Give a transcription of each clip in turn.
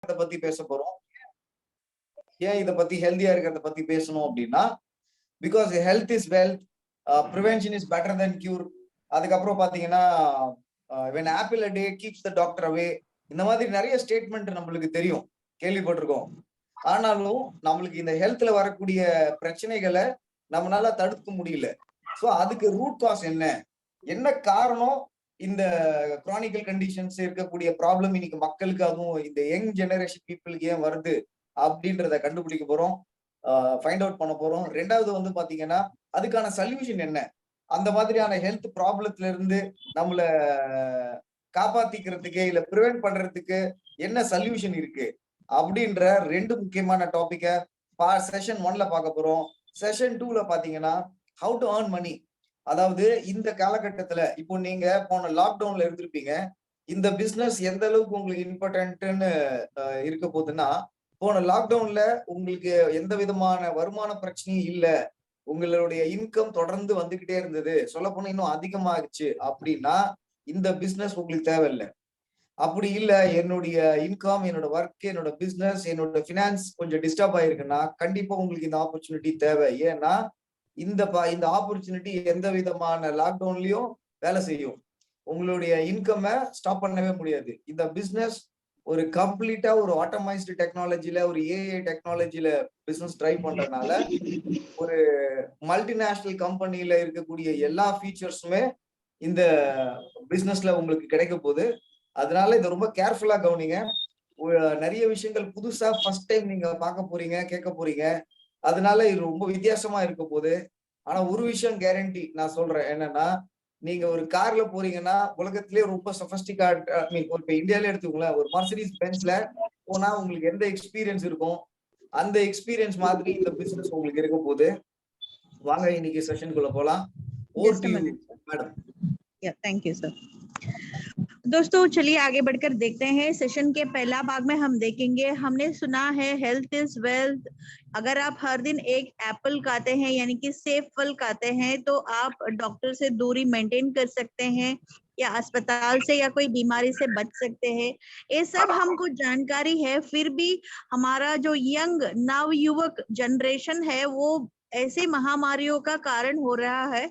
இதை பத்தி பேச போறோம். ஏன் இதை பத்தி ஹெல்தியா இருக்கிறத பத்தி பேசணும் அப்படின்னா, because health is wealth, prevention is better than cure. அதுக்கப்புறம் பாத்தீங்கன்னா when apple a day keeps the doctor away, இந்த மாதிரி நிறைய ஸ்டேட்மெண்ட் நம்மளுக்கு தெரியும், கேள்விப்பட்டிருக்கோம். ஆனாலும் நம்மளுக்கு இந்த ஹெல்த்ல வரக்கூடிய பிரச்சனைகளை நம்மளால தடுக்க முடியல. சோ அதுக்கு ரூட் காஸ் என்ன, என்ன காரணம், இந்த கிரானிக்கல் கண்டிஷன்ஸ் இருக்கக்கூடிய ப்ராப்ளம் இன்னைக்கு மக்களுக்கு, அதுவும் இந்த யங் ஜெனரேஷன் பீப்புளுக்கு ஏன் வருது அப்படின்றத கண்டுபிடிக்க போறோம், ஃபைண்ட் அவுட் பண்ண போறோம். ரெண்டாவது வந்து பாத்தீங்கன்னா அதுக்கான சொல்யூஷன் என்ன, அந்த மாதிரியான ஹெல்த் ப்ராப்ளத்துல இருந்து நம்மள காப்பாத்திக்கிறதுக்கு இல்ல ப்ரிவென்ட் பண்றதுக்கு என்ன சொல்யூஷன் இருக்கு அப்படின்ற ரெண்டு முக்கியமான டாபிக்க செஷன் 1ல பார்க்க போறோம். செஷன் 2ல பாத்தீங்கன்னா ஹவு டு earn மணி. அதாவது இந்த காலகட்டத்துல இப்போ நீங்க போன லாக்டவுன்ல இருந்திருப்பீங்க, இந்த பிசினஸ் எந்த அளவுக்கு உங்களுக்கு இம்பார்ட்டன்ட்னு இருக்க போகுதுன்னா, போன லாக்டவுன்ல உங்களுக்கு எந்த விதமான வருமான பிரச்சனையும் இல்ல, உங்களுடைய இன்கம் தொடர்ந்து வந்துகிட்டே இருந்தது, சொல்ல போனா இன்னும் அதிகமாகிச்சு அப்படின்னா இந்த பிசினஸ் உங்களுக்கு தேவையில்லை. அப்படி இல்ல, என்னுடைய இன்கம், என்னோட ஒர்க், என்னோட பிசினஸ், என்னோட பினான்ஸ் கொஞ்சம் டிஸ்டர்ப் ஆயிருக்குன்னா கண்டிப்பா உங்களுக்கு இந்த ஆப்பர்ச்சுனிட்டி தேவை. ஏன்னா இந்த ஆப்பர்ச்சுனிட்டி எந்த விதமான லாக்டவுன்லயும் வேலை செய்யும். உங்களுடைய இன்கம் ஸ்டாப் பண்ணவே முடியாது. இந்த பிசினஸ் ஒரு கம்ப்ளீட்டா ஒரு ஆட்டோமைஸ்டு டெக்னாலஜில, ஒரு ஏஐ டெக்னாலஜில பிசினஸ் ட்ரை பண்றதுனால ஒரு மல்டிநேஷனல் கம்பெனில இருக்கக்கூடிய எல்லா ஃபீச்சர்ஸுமே இந்த பிசினஸ்ல உங்களுக்கு கிடைக்க போகுது. அதனால இதை ரொம்ப கேர்ஃபுல்லா கவனிங்க. நிறைய விஷயங்கள் புதுசா ஃபர்ஸ்ட் டைம் நீங்க பார்க்க போறீங்க, கேட்க போறீங்க. அதனால இது ரொம்ப வித்தியாசமா இருக்க போகுது. ஆனா ஒரு விஷயம் கேரண்டி நான் சொல்றேன் என்னன்னா, நீங்க ஒரு கார்ல போறீங்கன்னா உலகத்திலேயே ரொம்ப சொபஸ்டிகேட், இப்ப இந்தியாவிலே எடுத்துக்கோங்களேன், ஒரு மர்சிடிஸ் பென்ஸ்ல போனா உங்களுக்கு எந்த எக்ஸ்பீரியன்ஸ் இருக்கும், அந்த எக்ஸ்பீரியன்ஸ் மாதிரி இந்த பிசினஸ் உங்களுக்கு இருக்க போகுது. வாங்க இன்னைக்கு செஷனுக்குள்ள போலாம். Over to you madam. Thank you sir. दोस्तों चलिए आगे बढ़कर देखते हैं। सेशन के पहला भाग में हम देखेंगे, हमने सुना है हेल्थ इज वेल्थ। अगर आप हर दिन एक एप्पल खाते हैं यानी कि सेब फल खाते हैं तो आप डॉक्टर से दूरी मेंटेन कर सकते हैं या अस्पताल से या कोई बीमारी से बच सकते हैं। ये सब हमको जानकारी है, फिर भी हमारा जो यंग नवयुवक जनरेशन है वो ऐसे महामारियों का कारण हो रहा है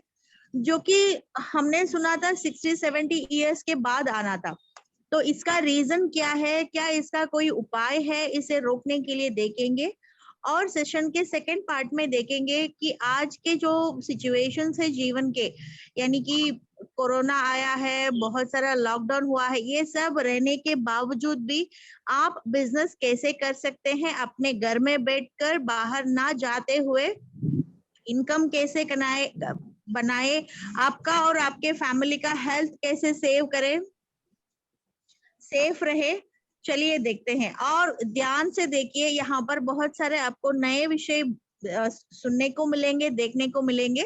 जो कि हमने सुना था 60-70 इयर्स के बाद आना था। तो इसका रीजन क्या है, क्या इसका कोई उपाय है, इसे रोकने के लिए देखेंगे। और सेशन के सेकंड पार्ट में देखेंगे कि आज के जो सिचुएशंस है जीवन के, यानी कि कोरोना आया है, बहुत सारा लॉकडाउन हुआ है, ये सब रहने के बावजूद भी आप बिजनेस कैसे कर सकते हैं अपने घर में बैठकर, बाहर ना जाते हुए। इनकम कैसे बनाए, आपका और आपके फैमिली का हेल्थ कैसे सेव करें, सेफ रहे। चलिए देखते हैं और ध्यान से देखिए, यहाँ पर बहुत सारे आपको नए विषय सुनने को मिलेंगे, देखने को मिलेंगे,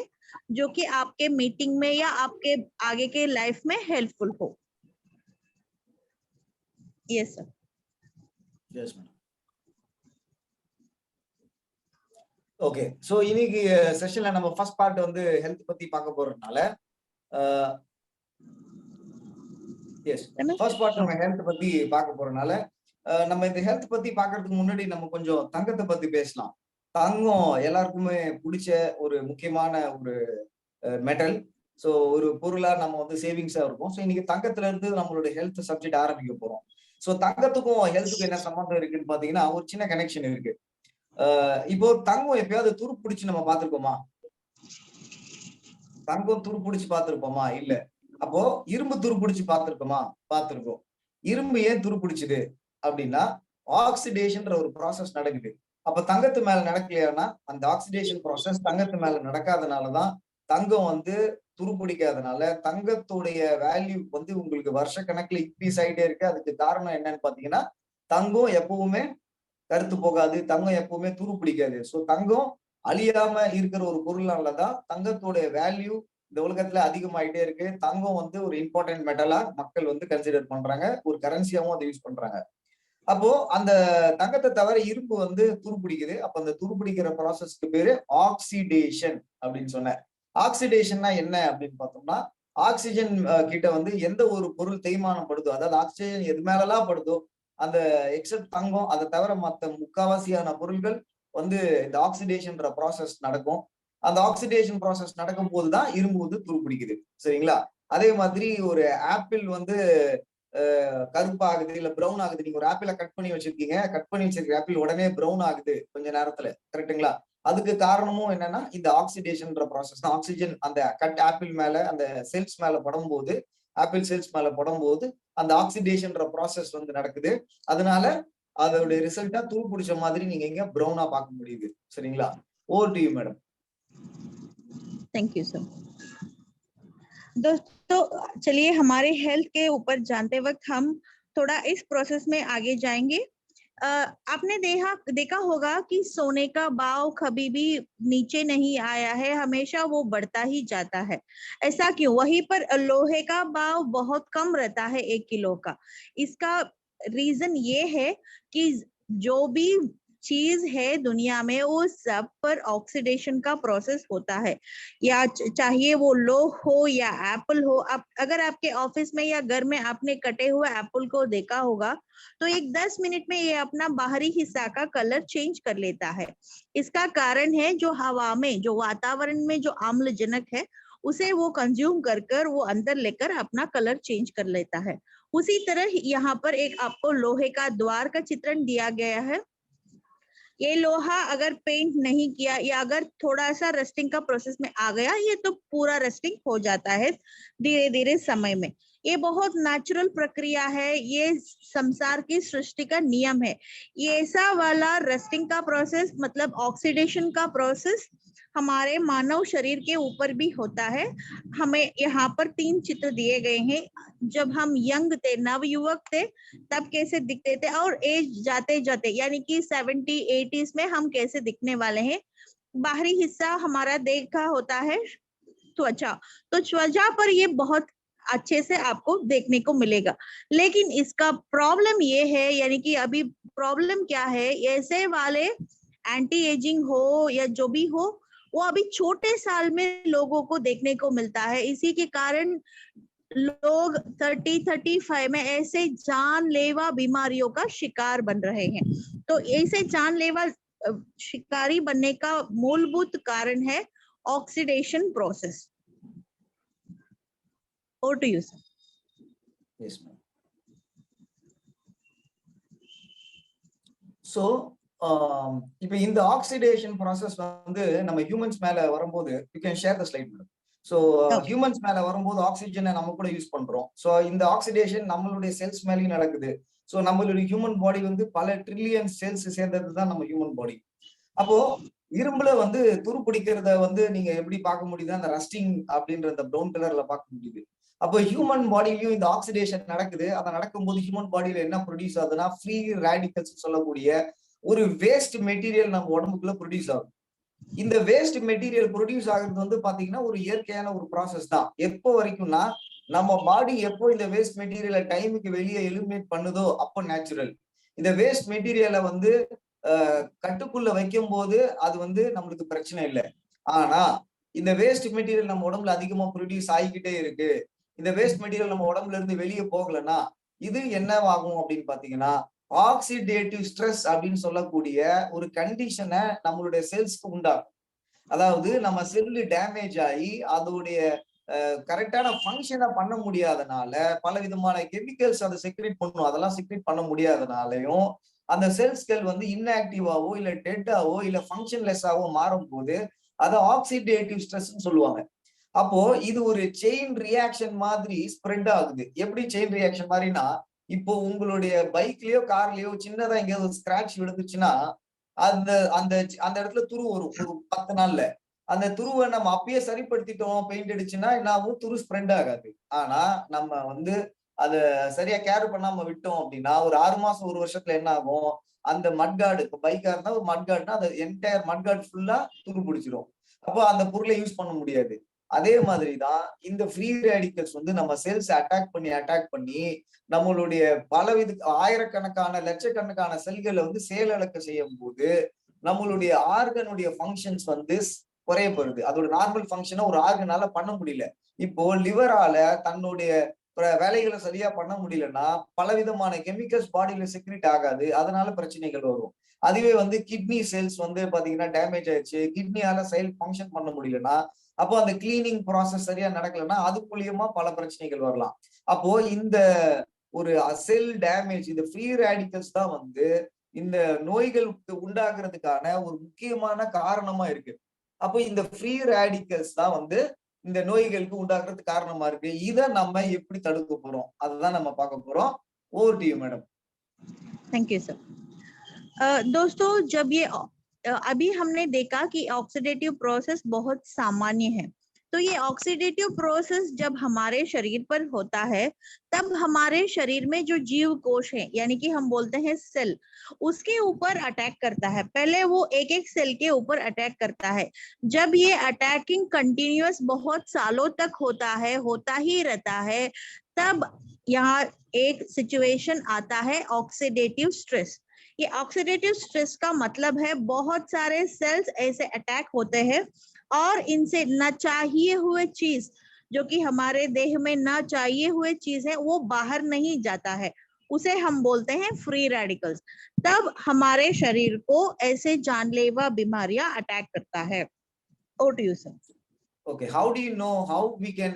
जो कि आपके मीटिंग में या आपके आगे के लाइफ में हेल्पफुल हो। Yes sir. Yes madam. Okay, so இன்னைக்கு செஷன்ல நம்ம ஃபர்ஸ்ட் பார்ட் வந்து ஹெல்த் பத்தி பார்க்க போறதுனால, எஸ் ஃபர்ஸ்ட் பார்ட் நம்ம ஹெல்த் பத்தி பார்க்க போறதுனால, நம்ம இந்த ஹெல்த் பத்தி பார்க்கிறதுக்கு முன்னாடி நம்ம கொஞ்சம் தங்கத்தை பத்தி பேசலாம். தங்கம் எல்லாருக்குமே பிடிச்ச ஒரு முக்கியமான ஒரு மெட்டல். சோ ஒரு பொருளா நம்ம வந்து சேவிங்ஸா இருக்கும். சோ இன்னைக்கு தங்கத்துல இருந்து நம்மளுடைய ஹெல்த் சப்ஜெக்ட் ஆரம்பிக்க போறோம். சோ தங்கத்துக்கும் ஹெல்த்துக்கும் என்ன சம்பந்தம் இருக்குன்னு பாத்தீங்கன்னா ஒரு சின்ன கனெக்ஷன் இருக்கு. இப்போ தங்கம் எப்பயாவது துரு பிடிச்சு நம்ம பார்த்திருக்கோமா? தங்கம் துரு பிடிச்சு பார்த்திருப்போமா? இல்ல. அப்போ இரும்பு துரு பிடிச்சு பார்த்திருக்கோமா? பார்த்திருக்கோம். இரும்பு ஏன் துரு பிடிச்சுது அப்படின்னா ஆக்சிடேஷன்ற ஒரு ப்ராசஸ் நடக்குது. அப்ப தங்கத்து மேல நடக்கலையானா அந்த ஆக்சிடேஷன் ப்ராசஸ் தங்கத்து மேல நடக்காதனாலதான் தங்கம் வந்து துரு பிடிக்காதனால தங்கத்துடைய வேல்யூ வந்து உங்களுக்கு வருஷ கணக்குல இன்க்ரீஸ் ஆகிட்டே இருக்கு. அதுக்கு காரணம் என்னன்னு பாத்தீங்கன்னா தங்கம் எப்பவுமே கருத்து போகாது, தங்கம் எப்பவுமே துரு பிடிக்காது. சோ தங்கம் அழியாம இருக்கிற ஒரு பொருளாலதான் தங்கத்தோட வேல்யூ இந்த உலகத்துல அதிகமாயிட்டே இருக்கு. தங்கம் வந்து ஒரு இம்பார்ட்டன்ட் மெட்டலா மக்கள் வந்து கன்சிடர் பண்றாங்க, ஒரு கரன்சியாவும் அதை யூஸ் பண்றாங்க. அப்போ அந்த தங்கத்தை தவிர இரும்பு வந்து துருப்பிடிக்குது. அப்ப அந்த துருப்பிடிக்கிற ப்ராசஸ்க்கு பேரு ஆக்சிடேஷன் அப்படின்னு சொன்னேன். ஆக்சிடேஷன்னா என்ன அப்படின்னு பார்த்தோம்னா, ஆக்சிஜன் கிட்ட வந்து எந்த ஒரு பொருள் தேய்மானம் படுதோ, அதாவது ஆக்சிஜன் எது மேலலாம் படுதோ அந்த எக்ஸப்ட் தங்கம் அதை தவிர மற்ற முக்காவாசியான பொருட்கள் வந்து இந்த ஆக்சிடேஷன்ற ப்ராசஸ் நடக்கும். அந்த ஆக்சிடேஷன் ப்ராசஸ் நடக்கும் போதுதான் இரும்பு வந்து துருப்பிடிக்குது. சரிங்களா? அதே மாதிரி ஒரு ஆப்பிள் வந்து கருப்பாகுது இல்ல பிரவுன் ஆகுது. நீங்க ஒரு ஆப்பிள கட் பண்ணி வச்சிருக்கீங்க. கட் பண்ணி வச்சிருக்க ஆப்பிள் உடனே பிரவுன் ஆகுது கொஞ்ச நேரத்துல. கரெக்ட்டுங்களா? அதுக்கு காரணமும் என்னன்னா இந்த ஆக்சிடேஷன்ற ப்ராசஸ் தான். ஆக்ஸிஜன் அந்த கட் ஆப்பிள் மேல அந்த செல்ஸ் மேல படும்போது, ஆப்பிள் செல்ஸ் மேல படும்போது அந்த ஆக்சிடேஷன்ற ப்ராசஸ் வந்து நடக்குது. அதனால அதோட ரிசல்ட்டா தூள் பிடிச்ச மாதிரி நீங்க இங்க பிரவுனா பார்க்க முடியுது. சரிங்களா? Over to you madam. Thank you sir. दोस्तों चलिए हमारे हेल्थ के ऊपर जानते वक्त हम थोड़ा इस प्रोसेस में आगे जाएंगे। आपने देखा होगा कि सोने का भाव कभी भी नीचे नहीं आया है, हमेशा वो बढ़ता ही जाता है। ऐसा क्यों? वहीं पर लोहे का भाव बहुत कम रहता है 1 किलो का। इसका रीजन ये है कि जो भी चीज है दुनिया में वो सब पर ऑक्सीडेशन का प्रोसेस होता है, या चाहिए वो लोह हो या एप्पल हो। आप अगर आपके ऑफिस में या घर में आपने कटे हुए एप्पल को देखा होगा तो एक 10 मिनट में ये अपना बाहरी हिस्सा का कलर चेंज कर लेता है। इसका कारण है जो हवा में, जो वातावरण में जो आम्लजनक है उसे वो कंज्यूम कर कर वो अंदर लेकर अपना कलर चेंज कर लेता है। उसी तरह यहाँ पर एक आपको लोहे का द्वार का चित्रण दिया गया है। ये लोहा अगर पेंट नहीं किया या अगर थोड़ा सा रस्टिंग का प्रोसेस में आ गया, ये तो पूरा रस्टिंग हो जाता है धीरे धीरे समय में। ये बहुत नेचुरल प्रक्रिया है, ये संसार की सृष्टि का नियम है। ये ऐसा वाला रस्टिंग का प्रोसेस मतलब ऑक्सीडेशन का प्रोसेस हमारे मानव शरीर के ऊपर भी होता है। हमें यहाँ पर 3 चित्र दिए गए हैं। जब हम यंग थे, नवयुवक थे, तब कैसे दिखते थे और एज जाते जाते यानी कि 70-80s में हम कैसे दिखने वाले हैं। बाहरी हिस्सा हमारा देखा होता है त्वचा, तो त्वचा पर ये बहुत अच्छे से आपको देखने को मिलेगा। लेकिन इसका प्रॉब्लम ये है, यानी कि अभी प्रॉब्लम क्या है, ऐसे वाले एंटी एजिंग हो या जो भी हो, वो अभी छोटे साल में लोगों को देखने को मिलता है। इसी के कारण लोग 30-35 में ऐसे जानलेवा बीमारियों का शिकार बन रहे हैं। तो ऐसे जानलेवा शिकारी बनने का मूलभूत कारण है oxidation process. Over to you, sir. Yes, ma'am. So, இப்போ இந்த ஆக்சிடேஷன் ப்ராசஸ் வந்து நம்ம ஹியூமன்ஸ் மேல வரும்போது you can share the slide madam. So humans மேல வரும்போது ஆக்சிஜனை நம்ம கூட யூஸ் பண்றோம். ஸோ இந்த ஆக்சிடேஷன் நம்மளுடைய செல்ஸ் மேலேயும் நடக்குது. ஸோ நம்மளுடைய ஹியூமன் பாடி வந்து பல ட்ரில்லியன் செல்ஸ் சேர்ந்தது தான் நம்ம ஹியூமன் பாடி. அப்போ இரும்புல வந்து துருப்பிடிக்கிறத வந்து நீங்க எப்படி பார்க்க முடியுது? அந்த ரஸ்டிங் அப்படின்ற அந்த ப்ரௌன் கலர்ல பார்க்க முடியுது. அப்போ ஹியூமன் பாடியிலயும் இந்த ஆக்சிடேஷன் நடக்குது. அதை நடக்கும்போது ஹியூமன் பாடியில என்ன ப்ரொடியூஸ் ஆகுதுன்னா ஃப்ரீ ரேடிக்கல்ஸ் சொல்லக்கூடிய ஒரு வேஸ்ட் மெட்டீரியல் நம்ம உடம்புக்குள்ள ப்ரொடியூஸ் ஆகும். இந்த வேஸ்ட் மெட்டீரியல் ப்ரொடியூஸ் ஆகுறது வந்து பாத்தீங்கன்னா ஒரு இயற்கையான ஒரு ப்ராசஸ் தான். எப்போ வரைக்கும்னா நம்ம பாடி எப்போ இந்த வேஸ்ட் மெட்டீரியலை டைமுக்கு வெளியே எலிமினேட் பண்ணுதோ அப்போ நேச்சுரல். இந்த வேஸ்ட் மெட்டீரியலை வந்து கட்டுக்குள்ள வைக்கும் போது அது வந்து நம்மளுக்கு பிரச்சனை இல்லை. ஆனா இந்த வேஸ்ட் மெட்டீரியல் நம்ம உடம்புல அதிகமா ப்ரொடியூஸ் ஆகிக்கிட்டே இருக்கு, இந்த வேஸ்ட் மெட்டீரியல் நம்ம உடம்புல இருந்து வெளியே போகலன்னா இது என்னவாகும் அப்படின்னு பாத்தீங்கன்னா ஆக்சிடேட்டிவ் ஸ்ட்ரெஸ் அப்படின்னு சொல்லக்கூடிய ஒரு கண்டிஷனை நம்மளுடைய செல்ஸ்க்கு உண்டாகும். அதாவது நம்ம செல்லு டேமேஜ் ஆகி அதோடைய கரெக்டான ஃபங்க்ஷனை பண்ண முடியாதனால பல விதமான கெமிக்கல்ஸ் அதை செக்ரேட் பண்ணும். அதெல்லாம் செக்ரேட் பண்ண முடியாதனாலையும் அந்த செல்ஸ்கள் வந்து இன்ஆக்டிவாவோ இல்ல டெட்டாவோ இல்ல ஃபங்க்ஷன்லெஸ்ஸாவோ மாறும் போது அதை ஆக்சிடேட்டிவ் ஸ்ட்ரெஸ்ன்னு சொல்லுவாங்க. அப்போ இது ஒரு செயின் ரியாக்ஷன் மாதிரி ஸ்ப்ரெட் ஆகுது. எப்படி செயின் ரியாக்ஷன் மாதிரினா, இப்போ உங்களுடைய பைக்லயோ கார்லயோ சின்னதா எங்கேயாவது ஒரு ஸ்கிராட்ச் விழுந்துச்சுன்னா அந்த அந்த அந்த இடத்துல துரு வரும் ஒரு 10 நாள்ல. அந்த துருவை நம்ம அப்பயே சரிப்படுத்திட்டோம், பெயிண்ட் அடிச்சுன்னா என்ன ஆகும்? துரு ஸ்ப்ரெட் ஆகாது. ஆனா நம்ம வந்து அத சரியா கேர் பண்ணாம விட்டோம் அப்படின்னா ஒரு 6 மாசம் 1 வருஷத்துல என்ன ஆகும்? அந்த மட்கார்டு, இப்போ பைக்கா இருந்தா ஒரு மட்கார்டுனா அந்த என்டையர் மட்கார்டு ஃபுல்லா துரு பிடிச்சிரும். அப்போ அந்த பொருளை யூஸ் பண்ண முடியாது. அதே மாதிரிதான் இந்த ஃப்ரீ ரேடிக்கல்ஸ் வந்து நம்ம செல்ஸ் அட்டாக் பண்ணி நம்மளுடைய பலவித ஆயிரக்கணக்கான லட்சக்கணக்கான செல்களை வந்து செயலிழக்க செய்யும் போது நம்மளுடைய ஆர்கனுடைய ஃபங்க்ஷன்ஸ் வந்து குறையப்படுது. அதோட நார்மல் ஃபங்க்ஷனை ஒரு ஆர்கனால பண்ண முடியல. இப்போ லிவரால தன்னுடைய வேலைகளை சரியா பண்ண முடியலன்னா பலவிதமான கெமிக்கல்ஸ் பாடியில செக்ரேட் ஆகாது, அதனால பிரச்சனைகள் வரும். அதுவே வந்து கிட்னி செல்ஸ் வந்து பாத்தீங்கன்னா டேமேஜ் ஆயிடுச்சு, கிட்னியால செயல் ஃபங்க்ஷன் பண்ண முடியலன்னா, அப்போ அந்த கிளீனிங் ப்ராசஸ் சரியா நடக்கலன்னா அது மூலியமா பல பிரச்சனைகள் வரலாம். அப்போ இந்த ஒரு செல் டேமேஜ், இந்த ஃப்ரீ ரேடிக்கல்ஸ் தான் வந்து இந்த நோய்களுக்கு உண்டாக்குறதுக்கான ஒரு முக்கியமான காரணமா இருக்கு. அப்போ இந்த ஃப்ரீ ரேடிக்கல்ஸ் தான் வந்து இந்த நோய்களுக்கு உண்டாக்குறதுக்கு காரணமா இருக்கு. இத நம்ம எப்படி தடுக்க போறோம்? அதுதான் நம்ம பார்க்க போறோம். Over to you madam. Thank you sir. दोस्तों जब ये अभी हमने देखा कि ऑक्सीडेटिव प्रोसेस बहुत सामान्य है, तो ये ऑक्सीडेटिव प्रोसेस जब हमारे शरीर पर होता है तब हमारे शरीर में जो जीव कोश है यानी कि हम बोलते हैं सेल, उसके ऊपर अटैक करता है। पहले वो एक एक सेल के ऊपर अटैक करता है। जब ये अटैकिंग कंटिन्यूअस बहुत सालों तक होता ही रहता है, तब यहाँ एक सिचुएशन आता है ऑक्सीडेटिव स्ट्रेस। ये ऑक्सीडेटिव स्ट्रेस का मतलब है बहुत सारे सेल्स ऐसे अटैक होते हैं और इनसे न चाहिए हुए चीज, जो कि हमारे देह में न चाहिए हुए चीज है, वो बाहर नहीं जाता है, उसे हम बोलते हैं फ्री रेडिकल्स। तब हमारे शरीर को ऐसे जानलेवा बीमारियां अटैक करता है। Over to you sir. Okay, how do you know how we can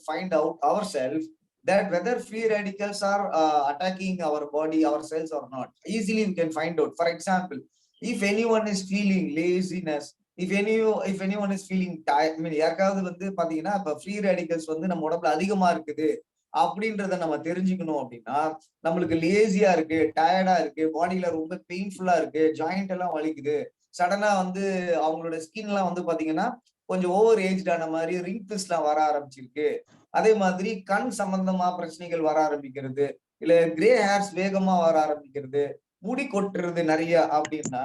find out ourselves that whether free radicals are attacking our body, our cells or not? Easily we can find out. For example, if anyone is feeling laziness, if anyone is feeling tired, I mean யாருக்காவது வந்து பாத்தீங்கன்னா இப்ப free radicals வந்து நம்ம உடம்புல அதிகமா இருக்குது அப்படின்றத நம்ம தெரிஞ்சுக்கணும் அப்படின்னா, நம்மளுக்கு லேசியா இருக்கு, டயர்டா இருக்கு, பாடியில ரொம்ப பெயின்ஃபுல்லா இருக்கு, ஜாயிண்ட் எல்லாம் வலிக்குது, சடனா வந்து அவங்களோட ஸ்கின் எல்லாம் வந்து பாத்தீங்கன்னா கொஞ்சம் ஓவர் ஏஜ்ட் ஆன மாதிரி ரிங்கிள்ஸ் எல்லாம் வர ஆரம்பிச்சிருக்கு, அதே மாதிரி கண் சம்பந்தமா பிரச்சனைகள் வர ஆரம்பிக்கிறது, இல்ல கிரே ஹேர்ஸ் வேகமா வர ஆரம்பிக்கிறது, முடி கொட்டுறது நிறைய அப்படின்னா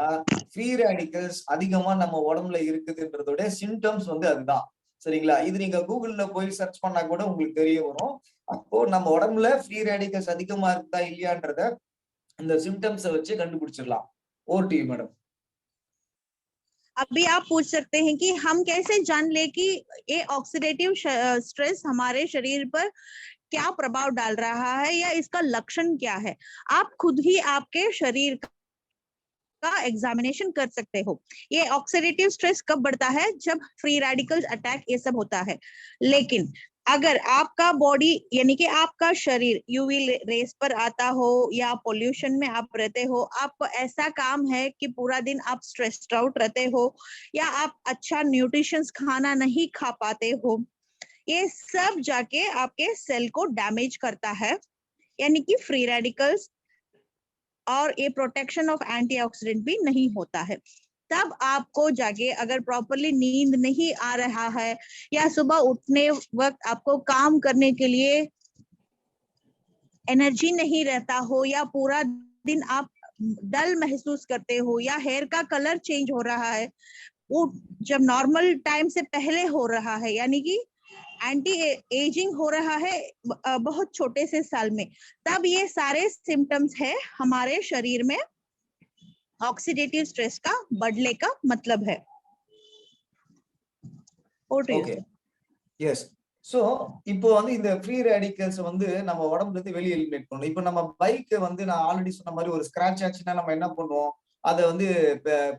ஃப்ரீ ரேடிக்கல்ஸ் அதிகமா நம்ம உடம்புல இருக்குதுன்றதோட சிம்டம்ஸ் வந்து அதுதான். சரிங்களா? இது நீங்க கூகுள்ல போய் சர்ச் பண்ணா கூட உங்களுக்கு தெரிய வரும். அப்போ நம்ம உடம்புல ஃப்ரீ ரேடிக்கல்ஸ் அதிகமா இருக்குதா இல்லையான்றத இந்த சிம்டம்ஸை வச்சு கண்டுபிடிச்சிடலாம். Over to you madam. अभी आप पूछ सकते हैं कि हम कैसे जान ले कि ये ऑक्सीडेटिव स्ट्रेस हमारे शरीर पर क्या प्रभाव डाल रहा है या इसका लक्षण क्या है। आप खुद ही आपके शरीर का एग्जामिनेशन कर सकते हो। ये ऑक्सीडेटिव स्ट्रेस कब बढ़ता है? जब फ्री रेडिकल्स अटैक ये सब होता है। लेकिन अगर आपका बॉडी यानी कि आपका शरीर यूवी रेस पर आता हो या पोल्यूशन में आप रहते हो, आपको ऐसा काम है कि पूरा दिन आप स्ट्रेस्ड आउट रहते हो या आप अच्छा न्यूट्रिशंस खाना नहीं खा पाते हो, ये सब जाके आपके सेल को डैमेज करता है। यानी कि फ्री रेडिकल्स और ये प्रोटेक्शन ऑफ एंटीऑक्सीडेंट भी नहीं होता है। तब आपको जाके अगर प्रॉपरली नींद नहीं आ रहा है या सुबह उठने वक्त आपको काम करने के लिए एनर्जी नहीं रहता हो या पूरा दिन आप डल महसूस करते हो या हेयर का कलर चेंज हो रहा है, वो जब नॉर्मल टाइम से पहले हो रहा है, यानी कि एंटी एजिंग हो रहा है बहुत छोटे से साल में, तब ये सारे सिम्टम्स है हमारे शरीर में ऑक्सीडेटिव स्ट्रेस का बढ़ने का मतलब है। Okay, S. சோ இப்போ வந்து இந்த ஃப்ரீ ரேடிக்கல்ஸ் வந்து நம்ம உடம்புல இருந்து வெளியே எலிமினேட் பண்ணணும். இப்போ நம்ம பைக் வந்து நான் ஆல்ரெடி சொன்ன மாதிரி ஒரு ஸ்கிராட்ச் ஆச்சுன்னா நம்ம என்ன பண்ணுவோம், அதை வந்து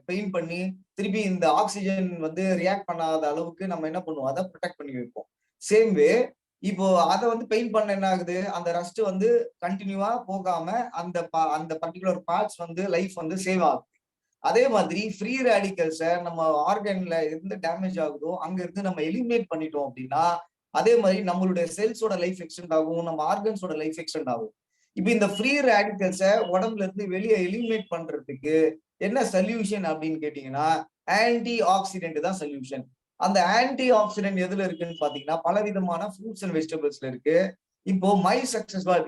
பெயிண்ட் பண்ணி திருப்பி இந்த ஆக்சிஜன் வந்து ரியாக்ட் பண்ணாத அளவுக்கு நம்ம என்ன பண்ணுவோம், அதை ப்ரொடெக்ட் பண்ணி வைப்போம். சேம் வே இப்போ அதை வந்து பெயிண்ட் பண்ண என்ன ஆகுது, அந்த ரஸ்ட் வந்து கண்டினியூவா போகாம அந்த பர்டிகுலர் பார்ட்ஸ் வந்து லைஃப் வந்து சேவ் ஆகுது. அதே மாதிரி ஃப்ரீ ரேடிக்கல்ஸை நம்ம ஆர்கன்ல எந்த டேமேஜ் ஆகுதோ அங்க இருந்து நம்ம எலிமினேட் பண்ணிட்டோம் அப்படின்னா, அதே மாதிரி நம்மளுடைய செல்ஸோட லைஃப் எக்ஸ்டெண்ட் ஆகும், நம்ம ஆர்கன்ஸோட லைஃப் எக்ஸ்டெண்ட் ஆகும். இப்ப இந்த ஃப்ரீ ரேடிக்கல்ஸை உடம்புல இருந்து வெளியே எலிமினேட் பண்றதுக்கு என்ன சொல்யூஷன் அப்படின்னு கேட்டீங்கன்னா, ஆன்டி ஆக்சிடென்ட் தான் சொல்யூஷன். அந்த ஆன்டி ஆக்சிடென்ட் எதுல இருக்குன்னு பாத்தீங்கன்னா பலவிதமான ஃப்ரூட்ஸ் அண்ட் வெஜிடபிள்ஸ்ல இருக்கு. இப்போ மை சக்சஸ் பாய்,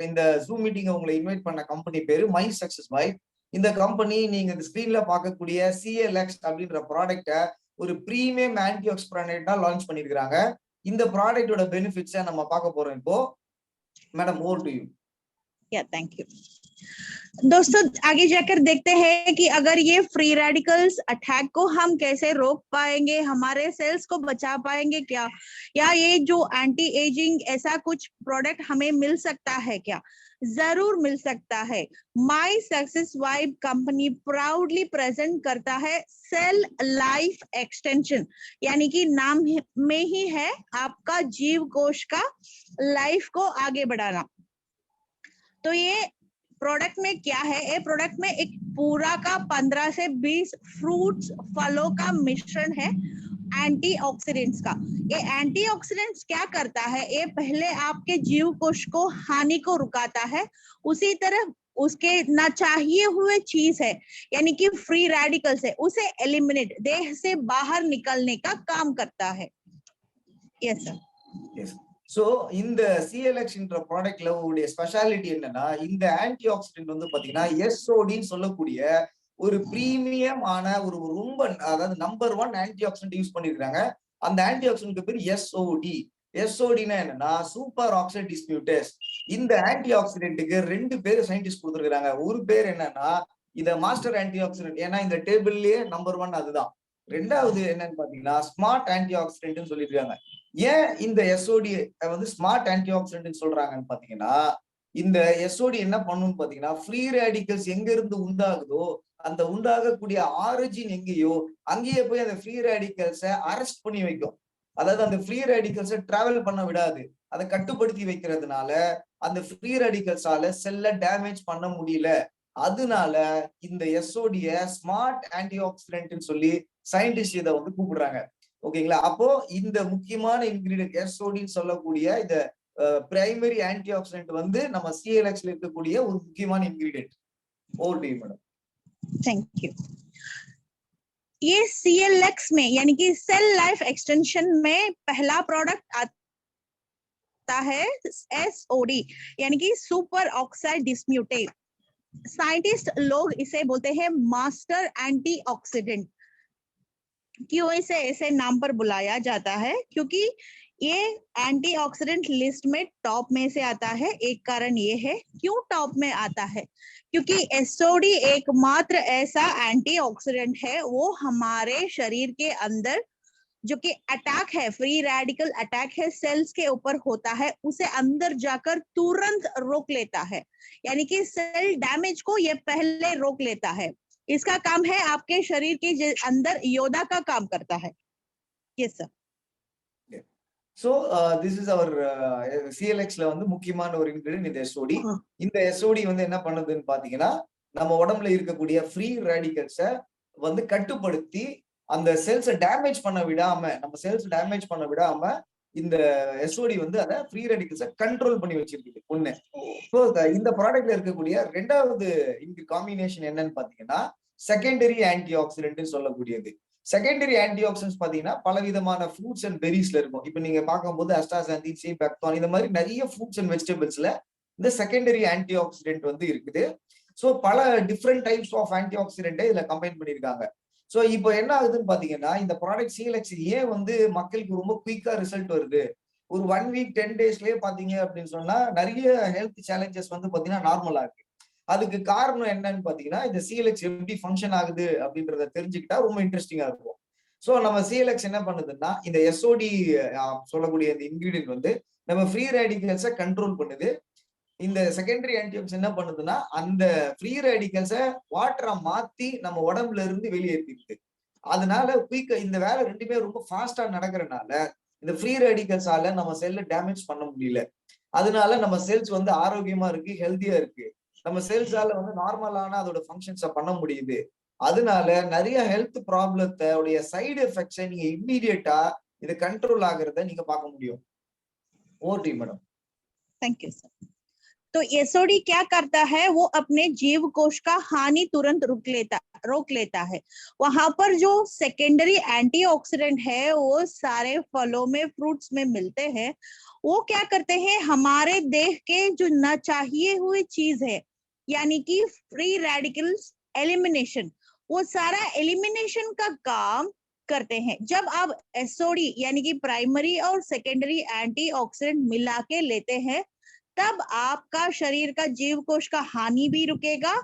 இந்த ஜூம் மீட்டிங் உங்களை இன்வைட் பண்ண கம்பெனி பேரு மை சக்சஸ் பாய். இந்த கம்பெனி நீங்க இந்த ஸ்கிரீன்ல பார்க்கக்கூடிய CLX அப்படின்ற ப்ராடக்ட்டை ஒரு பிரீமியம் ஆன்டி ஆக்சிடென்ட்டா லான்ச் பண்ணிருக்காங்க. இந்த ப்ராடக்ட்டோட பெனிஃபிட்ஸை நம்ம பார்க்க போறோம் இப்போ. Madam, over to you. या थैंक यू। दोस्तों आगे जाकर देखते हैं कि अगर ये फ्री रेडिकल्स अटैक को हम कैसे रोक पाएंगे, हमारे सेल्स को बचा पाएंगे क्या, या ये जो एंटी एजिंग ऐसा कुछ प्रोडक्ट हमें मिल सकता है क्या? जरूर मिल सकता है। My success vibe company proudly present करता है सेल लाइफ एक्सटेंशन, यानी कि नाम में ही है आपका जीव कोश का लाइफ को आगे बढ़ाना। तो ये प्रोडक्ट में क्या है? ये प्रोडक्ट में एक पूरा का 15 से 20 फ्रूट्स फलों का मिश्रण है एंटीऑक्सीडेंट्स का। ये एंटीऑक्सीडेंट्स क्या करता है? ये पहले आपके जीव कोश को हानि को रुकाता है, उसी तरह उसके ना चाहिए हुए चीज है यानी कि फ्री रेडिकल्स है उसे एलिमिनेट, देह से बाहर निकलने का काम करता है। Yes sir. Yes. So இந்த CLX என்ற ப்ராடக்ட்ல உடைய ஸ்பெஷாலிட்டி என்னன்னா, இந்த ஆன்டி ஆக்சிடென்ட் வந்து பாத்தீங்கன்னா எஸ்ஓடின்னு சொல்லக்கூடிய ஒரு பிரீமியம் ஆன ஒரு ரொம்ப அதாவது நம்பர் 1 ஆன்டி ஆக்சிடென்ட் யூஸ் பண்ணிருக்காங்க. அந்த ஆன்டி ஆக்சிடென்ட் பேர் எஸ்ஓடி. எஸ்ஓடினா என்னன்னா சூப்பர் ஆக்சைடு டிஸ்மியூட்டஸ். இந்த ஆன்டி ஆக்சிடென்ட்டுக்கு 2 பேர் சயின்டிஸ்ட் கொடுத்திருக்காங்க. ஒரு பேர் என்னன்னா இத மாஸ்டர் ஆன்டி ஆக்சிடென்ட், ஏன்னா இந்த டேபிள்லயே நம்பர் 1 அதுதான். ரெண்டாவது என்னன்னு பாத்தீங்கன்னா ஸ்மார்ட் ஆன்டி ஆக்சிடென்ட்னு சொல்லிருக்காங்க. ஏன் இந்த எஸ்ஓடி வந்து ஸ்மார்ட் ஆன்டி ஆக்சிடென்ட் சொல்றாங்கன்னு பாத்தீங்கன்னா, இந்த எஸ்ஓடி என்ன பண்ணுன்னு பாத்தீங்கன்னா ஃப்ரீ ரேடிக்கல்ஸ் எங்க இருந்து உண்டாகுதோ அந்த உண்டாகக்கூடிய ஆரிஜின் எங்கேயோ அங்கேயே போய் அந்த ஃப்ரீ ரேடிக்கல்ஸை அரெஸ்ட் பண்ணி வைக்கும். அதாவது அந்த ஃப்ரீ ரேடிக்கல்ஸை டிராவல் பண்ண விடாது. அதை கட்டுப்படுத்தி வைக்கிறதுனால அந்த ஃப்ரீ ரேடிக்கல்ஸால செல்ல டேமேஜ் பண்ண முடியல. அதனால இந்த எஸ்ஓடிய ஸ்மார்ட் ஆன்டி ஆக்சிடென்ட்னு சொல்லி சயின்டிஸ்ட் இதை வந்து கூப்பிடுறாங்க. ஓகேங்களா? அப்போ இந்த முக்கியமான இன்கிரீடியன்ட் எஸ்ஓடின்னு சொல்லக்கூடிய இந்த பிரைமரி ஆன்டி ஆக்சிடென்ட் வந்து நம்ம சிஎல்எக்ஸ்ல இருக்கக்கூடிய ஒரு முக்கியமான ingredient. Over to you madam. Thank you. ये CLX में यानी कि सेल लाइफ एक्सटेंशन में पहला प्रोडक्ट आता है SOD यानी कि सुपर ऑक्साइड डिस्म्यूटेट। साइंटिस्ट लोग इसे बोलते हैं मास्टर एंटीऑक्सीडेंट। क्यों इसे ऐसे नाम पर बुलाया जाता है? क्योंकि ये एंटीऑक्सीडेंट लिस्ट में टॉप में से आता है। एक कारण ये है क्यों टॉप में आता है, क्योंकि एसओडी एकमात्र ऐसा एंटीऑक्सीडेंट है वो हमारे शरीर के अंदर जो कि अटैक है, फ्री रेडिकल अटैक है सेल्स के ऊपर होता है, उसे अंदर जाकर तुरंत रोक लेता है। यानी कि सेल डैमेज को ये पहले रोक लेता है। इसका काम है आपके शरीर के अंदर योद्धा का काम करता है। Yes sir. So this is our சிஎல்எக்ஸ்ல வந்து முக்கியமான ஒரு இன்கிரிடியன்ட் இந்த எஸ்ஓடி. இந்த எஸ்ஓடி வந்து என்ன பண்ணுதுன்னு பாத்தீங்கன்னா நம்ம உடம்புல இருக்கக்கூடிய ஃப்ரீ ரேடிக்கல்ஸை வந்து கட்டுப்படுத்தி அந்த செல்ஸை டேமேஜ் பண்ண விடாம, நம்ம செல்ஸ் டேமேஜ் பண்ண விடாம இந்த எஸ்ஓடி வந்து அதை ஃப்ரீ ரேடிக்கல்ஸை கண்ட்ரோல் பண்ணி வச்சிருக்குது ஒண்ணு. ஸோ இந்த ப்ராடக்ட்ல இருக்கக்கூடிய ரெண்டாவது காம்பினேஷன் என்னன்னு பாத்தீங்கன்னா செகண்டரி ஆன்டி ஆக்சிடென்ட் சொல்லக்கூடியது. செகண்டரி ஆன்டி ஆக்சிடென்ட்ஸ் பாத்தீங்கன்னா பலவிதமான ஃப்ரூட்ஸ் அண்ட் பெரிஸ்ல இருக்கும். இப்ப நீங்க பார்க்கும்போது அஸ்டாசாந்தின், சீபெக்டான் இந்த மாதிரி நிறைய ஃப்ரூட்ஸ் அண்ட் வெஜிடபிள்ஸ்ல இந்த செகண்டரி ஆன்டி ஆக்சிடென்ட் வந்து இருக்குது. ஸோ பல டிஃப்ரெண்ட் டைப்ஸ் ஆஃப் ஆன்டி ஆக்சிடென்ட்டை இதுல கம்பைன் பண்ணியிருக்காங்க. ஸோ இப்போ என்ன ஆகுதுன்னு பாத்தீங்கன்னா இந்த ப்ராடக்ட் சிஎல்எக்ஸ் ஏன் வந்து மக்களுக்கு ரொம்ப குயிக்கா ரிசல்ட் வருது, ஒரு 1 வீக் 10 டேஸ்லயே பாத்தீங்க அப்படின்னு சொன்னா நிறைய ஹெல்த் சேலஞ்சஸ் வந்து பாத்தீங்கன்னா நார்மலா இருக்கு. அதுக்கு காரணம் என்னன்னு பாத்தீங்கன்னா இந்த சிஎல்எக்ஸ் எப்படி ஃபங்க்ஷன் ஆகுது அப்படின்றத தெரிஞ்சுக்கிட்டா ரொம்ப இன்ட்ரெஸ்டிங்கா இருக்கும். ஸோ நம்ம சிஎல்எக்ஸ் என்ன பண்ணுதுன்னா இந்த எஸ்ஓடி சொல்லக்கூடிய இந்த இன்கிரீடியன்ட் வந்து நம்ம ஃப்ரீ ரேடிக்கல்ஸை கண்ட்ரோல் பண்ணுது. இந்த செகண்டரி ஆன்டிஆக்சிடென்ட் என்ன பண்ணுதுன்னா அந்த ஃப்ரீ ரேடிக்கல்ஸை வாட்டரா மாத்தி நம்ம உடம்புல இருந்து வெளியேற்றிடுது. அதனால குயிக்கா இந்த வேலை ரெண்டுமே ரொம்ப ஃபாஸ்டா நடக்கிறதுனால இந்த ஃப்ரீ ரேடிக்கல்ஸால நம்ம செல்ல டேமேஜ் பண்ண முடியல. அதனால நம்ம செல்ஸ் வந்து ஆரோக்கியமா இருக்கு, ஹெல்த்தியா இருக்கு. நம்ம செல்ஸால வந்து நார்மலான அதோட ஃபங்க்ஷன்ஸை பண்ண முடியுது. அதனால நிறைய ஹெல்த் ப்ராப்ளத்தோடைய சைடு எஃபெக்ட்ஸை நீங்க இம்மீடியட்டா இது கண்ட்ரோல் ஆகுறத நீங்க பார்க்க முடியும். Over to madam. Thank you sir. तो एसओडी क्या करता है, वो अपने जीव कोश का हानि तुरंत रोक लेता है। वहां पर जो सेकेंडरी एंटीऑक्सीडेंट है वो सारे फलों में, फ्रूट्स में मिलते हैं। वो क्या करते हैं, हमारे देह के जो न चाहिए हुए चीज है यानी कि फ्री रेडिकल्स एलिमिनेशन, वो सारा एलिमिनेशन का काम करते हैं। जब आप एसओडी यानी कि प्राइमरी और सेकेंडरी एंटीऑक्सीडेंट मिला के लेते हैं तब आपका शरीर का जीव कोश का हानि भी रुकेगा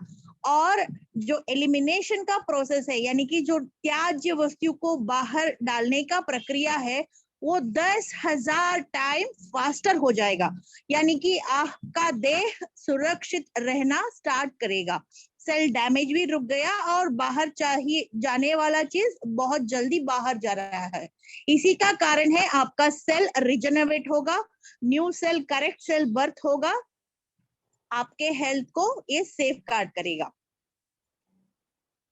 और जो एलिमिनेशन का प्रोसेस है यानी कि जो त्याज्य वस्तु को बाहर डालने का प्रक्रिया है वो 10,000 टाइम फास्टर हो जाएगा, यानी कि आपका देह सुरक्षित रहना स्टार्ट करेगा। सेल डैमेज भी रुक गया और बाहर चाहिए जाने वाला चीज बहुत जल्दी बाहर जा रहा है। इसी का कारण है आपका सेल रिजनरेट होगा, new cell correct cell birth होगा, आपके हेल्थ को ये सेफ गार्ड करेगा।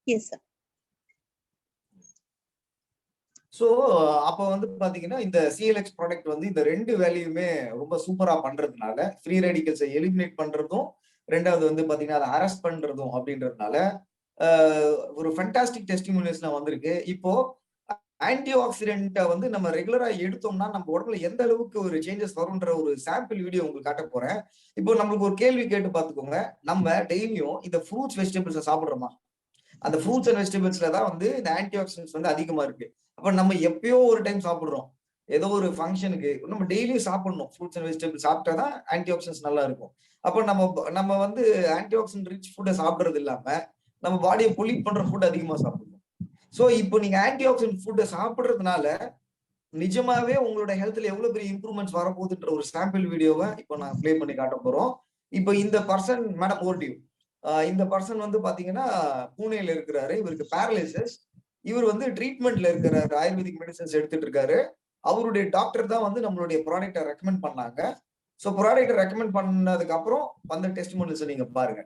Yes sir. சோ அப்ப வந்து பாத்தீங்கன்னா இந்த சிஎல்எக்ஸ் ப்ராடக்ட் வந்து இந்த ரெண்டு வேல்யூமே ரொம்ப சூப்பரா பண்றதுனால ஃப்ரீ ரேடிக்கல்ஸை எலிமினேட் பண்றதும், ரெண்டாவது வந்து பாத்தீங்கன்னா அதை அரெஸ்ட் பண்றதும் அப்படின்றதுனால ஒரு ஃபண்டாஸ்டிக் டெஸ்டிமோனியல்ஸ்லாம் வந்திருக்கு. இப்போ ஆன்டி ஆக்சிடென்ட்டை வந்து நம்ம ரெகுலரா எடுத்தோம்னா நம்ம உடம்புல எந்த அளவுக்கு ஒரு சேஞ்சஸ் வரும்ன்ற ஒரு சாம்பிள் வீடியோ உங்களுக்கு காட்ட போறேன். இப்போ நம்மளுக்கு ஒரு கேள்வி கேட்டு பாத்துக்கோங்க, நம்ம டெய்லியும் இந்த ஃப்ரூட்ஸ் வெஜிடபிள்ஸை சாப்பிடுறோமா? அந்த ஃப்ரூட்ஸ் அண்ட் வெஜிடபிள்ஸ்ல தான் வந்து இந்த ஆன்டி ஆக்சிடென்ட்ஸ் வந்து அதிகமா இருக்கு. அப்ப நம்ம எப்பயோ ஒரு டைம் சாப்பிடுறோம், ஏதோ ஒரு ஃபங்க்ஷனுக்கு. நம்ம டெய்லியும் சாப்பிடணும். ஃப்ரூட்ஸ் அண்ட் வெஜிடபிள் சாப்பிட்டாதான் ஆன்டி ஆக்சிடென்ட்ஸ் நல்லா இருக்கும். அப்ப நம்ம வந்து ஆன்டி ஆக்சிடென்ட் ரிச் ஃபுட்டை சாப்பிடுறது இல்லாம நம்ம பாடியை பொல்யூட் பண்ற ஃபுட் அதிகமா சாப்பிடணும். சோ இப்போ நீங்க ஆன்டி ஆக்சிடென்ட் ஃபுட்டை சாப்பிடுறதுனால நிஜமாவே உங்களோட ஹெல்த்ல எவ்வளவு பெரிய இம்ப்ரூவ்மெண்ட்ஸ் வரப்போகுதுன்ற ஒரு சாம்பிள் வீடியோவை இப்போ நான் பிளே பண்ணி காட்ட போறோம். இப்போ இந்த பர்சன் மேடம் ஓவர்டியூ. இந்த பர்சன் வந்து பாத்தீங்கன்னா பூனேல இருக்கிறாரு. இவருக்கு பேரலைசிஸ். இவர் வந்து ட்ரீட்மெண்ட்ல இருக்கிறாரு, ஆயுர்வேதிக் மெடிசன்ஸ் எடுத்துட்டு இருக்காரு. அவருடைய டாக்டர் தான் வந்து நம்மளுடைய ப்ராடக்ட்டை ரெக்கமெண்ட் பண்ணாங்க. சோ ப்ராடக்ட்டை ரெக்கமெண்ட் பண்ணதுக்கு அப்புறம் வந்த டெஸ்டிமோனியல்ஸ் நீங்க பாருங்க.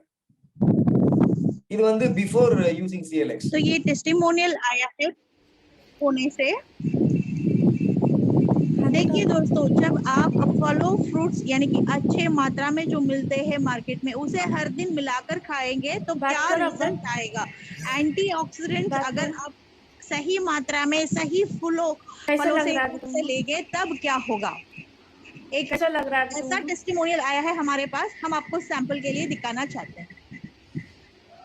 இது வந்து बिफोर यूजिंग CLX. तो ये टेस्टिमोनियल आया है पुणे से। देखिए दोस्तों, जब आप फलों फ्रूट्स यानी कि अच्छे मात्रा में जो मिलते हैं मार्केट में उसे हर दिन मिलाकर खाएंगे तो क्या रिजल्ट आएगा। एंटीऑक्सीडेंट अगर आप सही मात्रा में सही फलों से लेंगे तब क्या होगा। एक ऐसा टेस्टिमोनियल आया है हमारे पास, हम आपको सैंपल के लिए दिखाना चाहते हैं।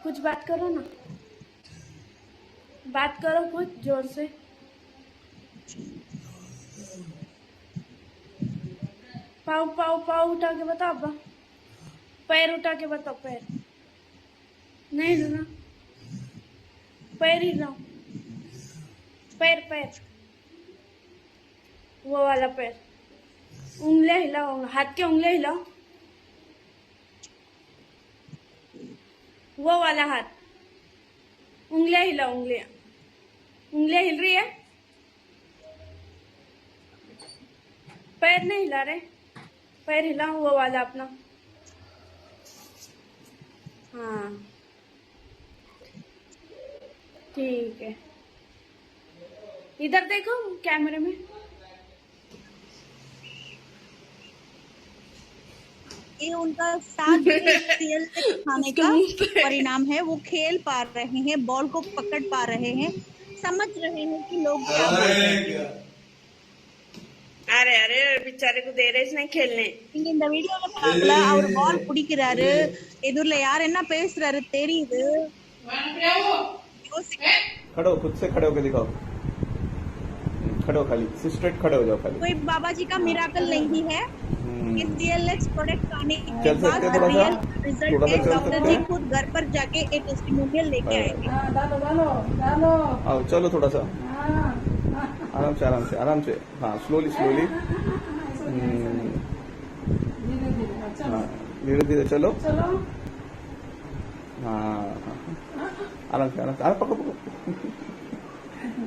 कुछ बात करो ना, बात करो कुछ जोर से। पाव पाव पाव उठा के बताओ अब्बा, पैर उठा के बताओ। पैर नहीं हिलना, पैर हिलाओ, पैर पैर वो वाला पैर, उंगलियां हिलाओ, हाथ के उंगलियां हिलाओ, वो वाला हाथ, उंगलियां हिलाओ, उंगलियां उंगलियां हिल रही है, पैर नहीं हिला रहे, पैर हिलाओ वो वाला अपना। हाँ ठीक है, इधर देखो कैमरे में। ये उनका 7 CL खाने का परिणाम है। वो खेल पा रहे हैं, बॉल को पकड़ पा रहे हैं, समझ रहे हैं कि लोग क्या बोल रहे हैं। अरे अरे बेचारे को दे रहे नहीं खेलने। இந்த வீடியோல பார்க்கல, அவர் பால் பிடிக்கிறாரு, எதிரில யார் என்ன பேசுறாரு தெரியுது। खड़ो, खुद से खड़े होकर दिखाओ, खड़ो, खाली स्ट्रेट खड़े हो जाओ खाली। कोई बाबा जी का मिराकल नहीं है। इस CLX प्रोडक्ट खाने के चल बाद सकते रियल थोड़ा रिजल्ट सा है। चल डॉक्टर सकते जी हैं? खुद घर पर जाके एक टेस्टिमोनियल लेके आएंगे। आओ चलो थोड़ा सा आराम से आराम से आराम से। हाँ स्लोली स्लोली, हाँ धीरे धीरे चलो। हाँ आराम से पकड़ो पकड़ो।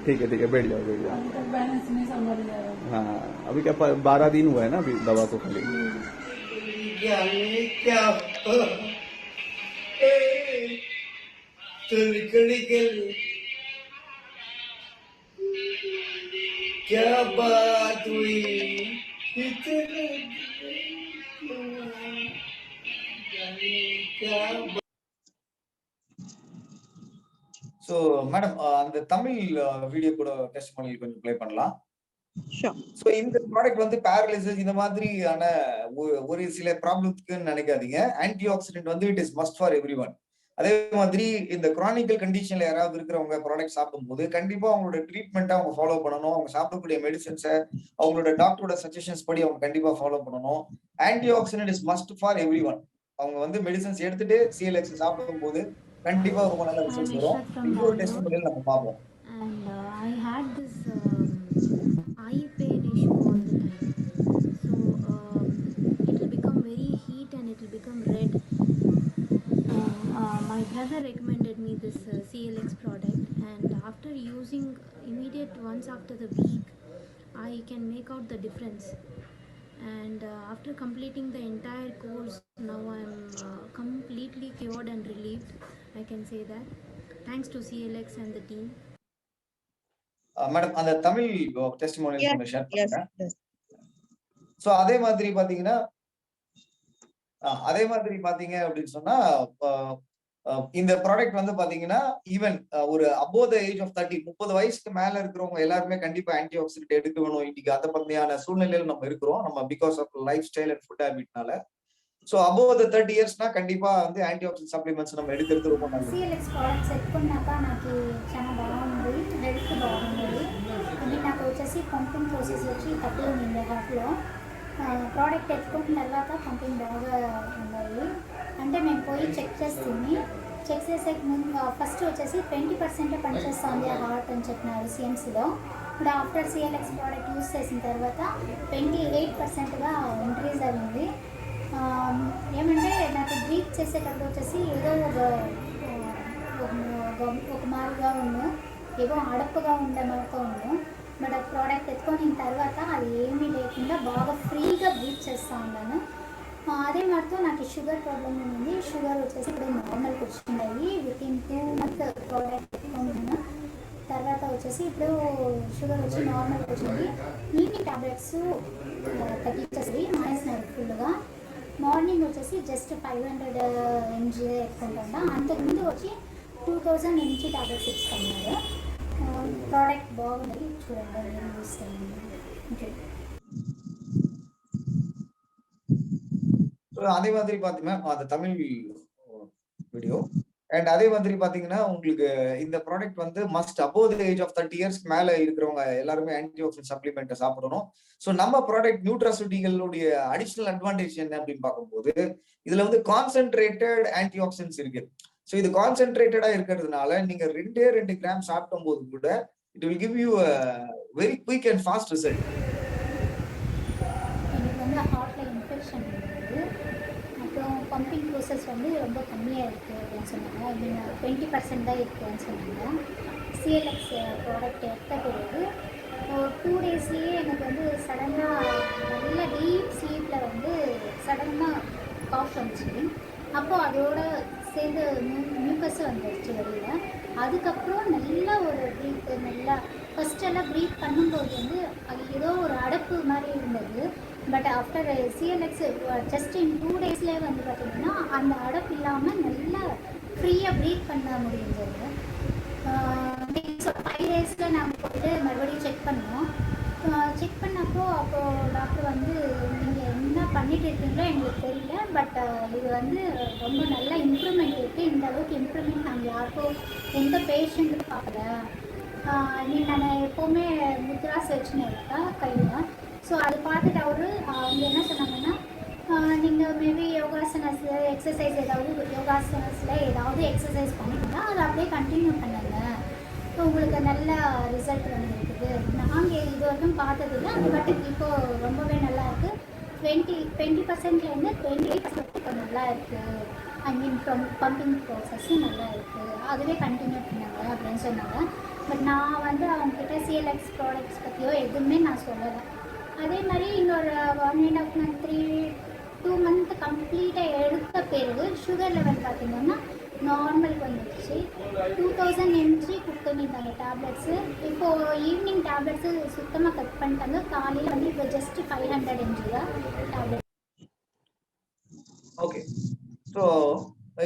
ठीक है बैठ जाओ बैठ जाओ। हाँ अभी क्या 12 दिन हुआ है ना अभी दवा को खाली। क्या क्या बात हुई சோ மேடம் அந்த தமிழ் வீடியோ கூட டெஸ்டிமோனியல் கொஞ்சம் ப்ளே பண்ணலாம். சோ இந்த ப்ராடக்ட் வந்து பேரலைசிஸ் இந்த மாதிரியான ஒரு சில ப்ராப்ளத்துக்கு நினைக்காதீங்க. ஆன்டி ஆக்சிடென்ட் வந்து it is must for everyone. அதே மாதிரி இந்த கிரானிக்கல் கண்டிஷன்ல யாராவது இருக்கிறவங்க ப்ராடக்ட் சாப்பிடும்போது கண்டிப்பா அவங்களோட ட்ரீட்மெண்ட்டை அவங்க ஃபாலோ பண்ணணும். அவங்க சாப்பிடக்கூடிய மெடிசன்ஸை அவங்களோட டாக்டரோட சஜஷன்ஸ் படி அவங்க கண்டிப்பா ஃபாலோ பண்ணணும். Anti accident is must for every one. அவங்க வந்து மெடிசன்ஸ் எடுத்துட்டு சிஎல்எக்ஸ் சாப்பிடும் போது கண்டிப்பா ரொம்ப நல்ல I'm ரிசல்ட்ஸ் வரும். Ishrat from இன்னொரு Bangalore, டெஸ்ட் நம்ம பார்ப்போம். and I had this eye pain issue all the time. So it will become very heat and it will become red. And my brother recommended me this CLX product, and after using immediate once after the week, I can make out the difference. And after completing the entire course, now I'm completely cured and relieved, I can say that, thanks to CLX and the team. Madam அந்த Tamil testimonial Yes, கொஞ்சம் share yes, பண்ணுங்க. yes. So அதே மாதிரி பாத்தீங்கன்னா பாத்தீங்க அப்படின்னு சொன்னா இந்த ப்ராடக்ட் வந்து பாத்தீங்கன்னா ஈவன் ஒரு அபோவ் த ஏஜ் ஆஃப் 30 வயசுக்கு மேல இருக்கிறவங்க எல்லாருமே கண்டிப்பா ஆன்டி ஆக்சிடென்ட் எடுக்கணும். இன்னைக்கு அந்த மாதிரியான சூழ்நிலையில நம்ம இருக்கிறோம், நம்ம because of lifestyle and food ஹேபிட்னால. ஸோ அபோவ் த 30 ఇయర్స్னா కண்டிపా வந்து యాంటీ ఆక్సిడెంట్ సప్లిమెంట్స్ நம்ம எடுக்கிறது ரொம்ப நல்லது. సిఎల్ఎక్స్ ప్రోడక్ట్స్ ఎత్తుకున్నాక నాకు చాలా బాగుంది, హెల్త్ బాగుంది. అంటే నాకు వచ్చేసి పంపింగ్ ప్రాసెస్ వచ్చి తక్కువ ఉంది హార్ట్లో. ప్రోడక్ట్ ఎత్తుకున్న తర్వాత పంపింగ్ బాగా ఉన్నాయి. అంటే మేము పోయి చెక్ చేస్తుంది, చెక్ చేసే ముందు ఫస్ట్ వచ్చేసి 20% పనిచేస్తుంది హార్ట్ అని చెప్పినారు సిఎంసీలో. ఇప్పుడు ఆఫ్టర్ సిఎల్ఎక్స్ ప్రోడక్ట్ యూస్ చేసిన తర్వాత 28%గా ఇంక్రీజ్ అయింది. ఏమంటే నాకు బ్రీత్ చేసేటప్పుడు వచ్చేసి ఏదో ఒక మారుగా ఉన్నాను, ఏదో అడపుగా ఉండే మారుతో ఉన్నాను. బట్ ఆ ప్రోడక్ట్ ఎత్తుకొని తర్వాత అది ఏమీ లేకుండా బాగా ఫ్రీగా బ్రీత్ చేస్తూ ఉన్నాను. అదే మారుతో నాకు షుగర్ ప్రాబ్లం ఉంది. షుగర్ వచ్చేసి ఇప్పుడు నార్మల్కి వచ్చింది. వితిన్ 2 months ప్రోడక్ట్ ఎత్తుకున్నాను. తర్వాత వచ్చేసి ఇప్పుడు షుగర్ వచ్చి నార్మల్కి వచ్చింది. ఈవినింగ్ టాబ్లెట్స్ తగ్గించేసి మానేసినారు ఫుల్గా. మార్నింగ్ వచ్చేసి జస్ట్ 500 mg ఎక్కుంటా. అంతకుముందు వచ్చి 2000 mg టాబ్లెట్స్ ఇస్తున్నారు. ప్రోడక్ట్ బాగుంది, చూడండి నేను చూస్తాను. அதே மாதிரி பாத்தீங்கன்னா அந்த தமிழ் வீடியோ அண்ட் அதே மாதிரி பாத்தீங்கன்னா உங்களுக்கு இந்த ப்ராடக்ட் வந்து must above the age of 30 இயர்ஸ்க்கு மேல இருக்கிறவங்க எல்லாருமே ஆன்டி ஆக்சிடென்ட் சப்ளிமெண்ட் சாப்பிடணும். ஸோ நம்ம ப்ராடக்ட் நியூட்ராசூட்டிகளுடைய அடிஷனல் அட்வான்டேஜ் என்ன அப்படின்னு பார்க்கும்போது இதுல வந்து கான்சென்ட்ரேட்டட் ஆன்டி ஆக்சிடென்ட்ஸ் இருக்கு. ஸோ இது கான்சென்ட்ரேட்டடா இருக்கிறதுனால நீங்க 2 கிராம் சாப்பிடும் போது கூட it will give you very quick and fast result. எனக்கு வந்து ஹார்ட்ல இன்ஃபெக்ஷன் இருக்குது, அப்புறம் பம்பிங் ப்ரோசஸ் வந்து ரொம்ப கம்மியாக இருக்குது அப்படின்னு சொன்னாங்க. ஐ மீன் 20% தான் இருக்குதுன்னு சொன்னாங்க. சிஎல்எக்ஸ் ப்ராடக்ட் எடுத்த பிறகு ஒரு 2 daysலேயே எனக்கு வந்து சடனாக நல்ல டீப் ஸ்லீப்பில் வந்து சடனாக காஃப் வந்துச்சு. அப்போது அதோட சேர்ந்து மியூக்கஸ் வந்துடுச்சு வெளியில். அதுக்கப்புறம் நல்லா ஒரு ப்ரீத், நல்லா ஃபஸ்ட்டெல்லாம் ப்ரீத் பண்ணும்போது வந்து அது ஏதோ ஒரு அடப்பு மாதிரி இருந்தது. But after CLX just in 2 daysலேயே வந்து பார்த்திங்கன்னா அந்த அடப்பு இல்லாமல் நல்லா ஃப்ரீயாக ப்ரீத் பண்ண முடிஞ்சது. 5 daysல நாங்கள் போய்ட்டு மறுபடியும் செக் பண்ணோம். செக் பண்ணப்போ அப்போது டாக்டர் வந்து நீங்கள் என்ன பண்ணிட்டு இருக்கீங்களோ எங்களுக்கு தெரியல, பட் இது வந்து ரொம்ப நல்ல இம்ப்ரூவ்மெண்ட் இருக்குது. இந்த அளவுக்கு இம்ப்ரூவ்மெண்ட் நாங்கள் யாருக்கும் எந்த பேஷண்ட்டும் பார்க்கல. நான் எப்போவுமே முத்ராஸ் வச்சுன்னு இருக்கேன் கையில். ஸோ அது பார்த்துட்டு அவரு அவங்க என்ன சொன்னாங்கன்னா, நீங்கள் மேபி யோகாசனஸில் எக்ஸசைஸ் யோகாசனஸில் ஏதாவது எக்ஸசைஸ் பண்ணிங்கன்னா அதை அப்படியே கண்டினியூ பண்ணுங்க, உங்களுக்கு நல்ல ரிசல்ட் வந்துருக்குது. நாங்கள் இது வரைக்கும் பார்த்ததில்ல, பட் இப்போது ரொம்பவே நல்லா இருக்குது. 20%லேருந்து 28% இப்போ நல்லா இருக்குது. ஐ மீன் பம்பிங் ப்ராசஸும் நல்லா இருக்குது, அதுவே கண்டினியூ பண்ணுங்க அப்படின்னு சொன்னாங்க. பட் நான் வந்து அவங்கக்கிட்ட சிஎல்எக்ஸ் ப்ராடக்ட்ஸ் பற்றியோ எதுவுமே நான் சொல்லலை. அதே மாதிரி இன்னொரு 1.5 month 2 month கம்ப்ளீட்டாக எடுத்த பிறகு சுகர் லெவல் பார்த்திங்கன்னா நார்மலுக்கு வந்துடுச்சு. 2000 mg கொடுத்துருந்தாங்க டேப்லெட்ஸு. இப்போது ஈவினிங் டேப்லெட்ஸு சுத்தமாக கட் பண்ணிட்டாங்க. காலையில் வந்து இப்போ ஜஸ்ட் 500 mg தான் டேப்லெட். ஓகே, ஸோ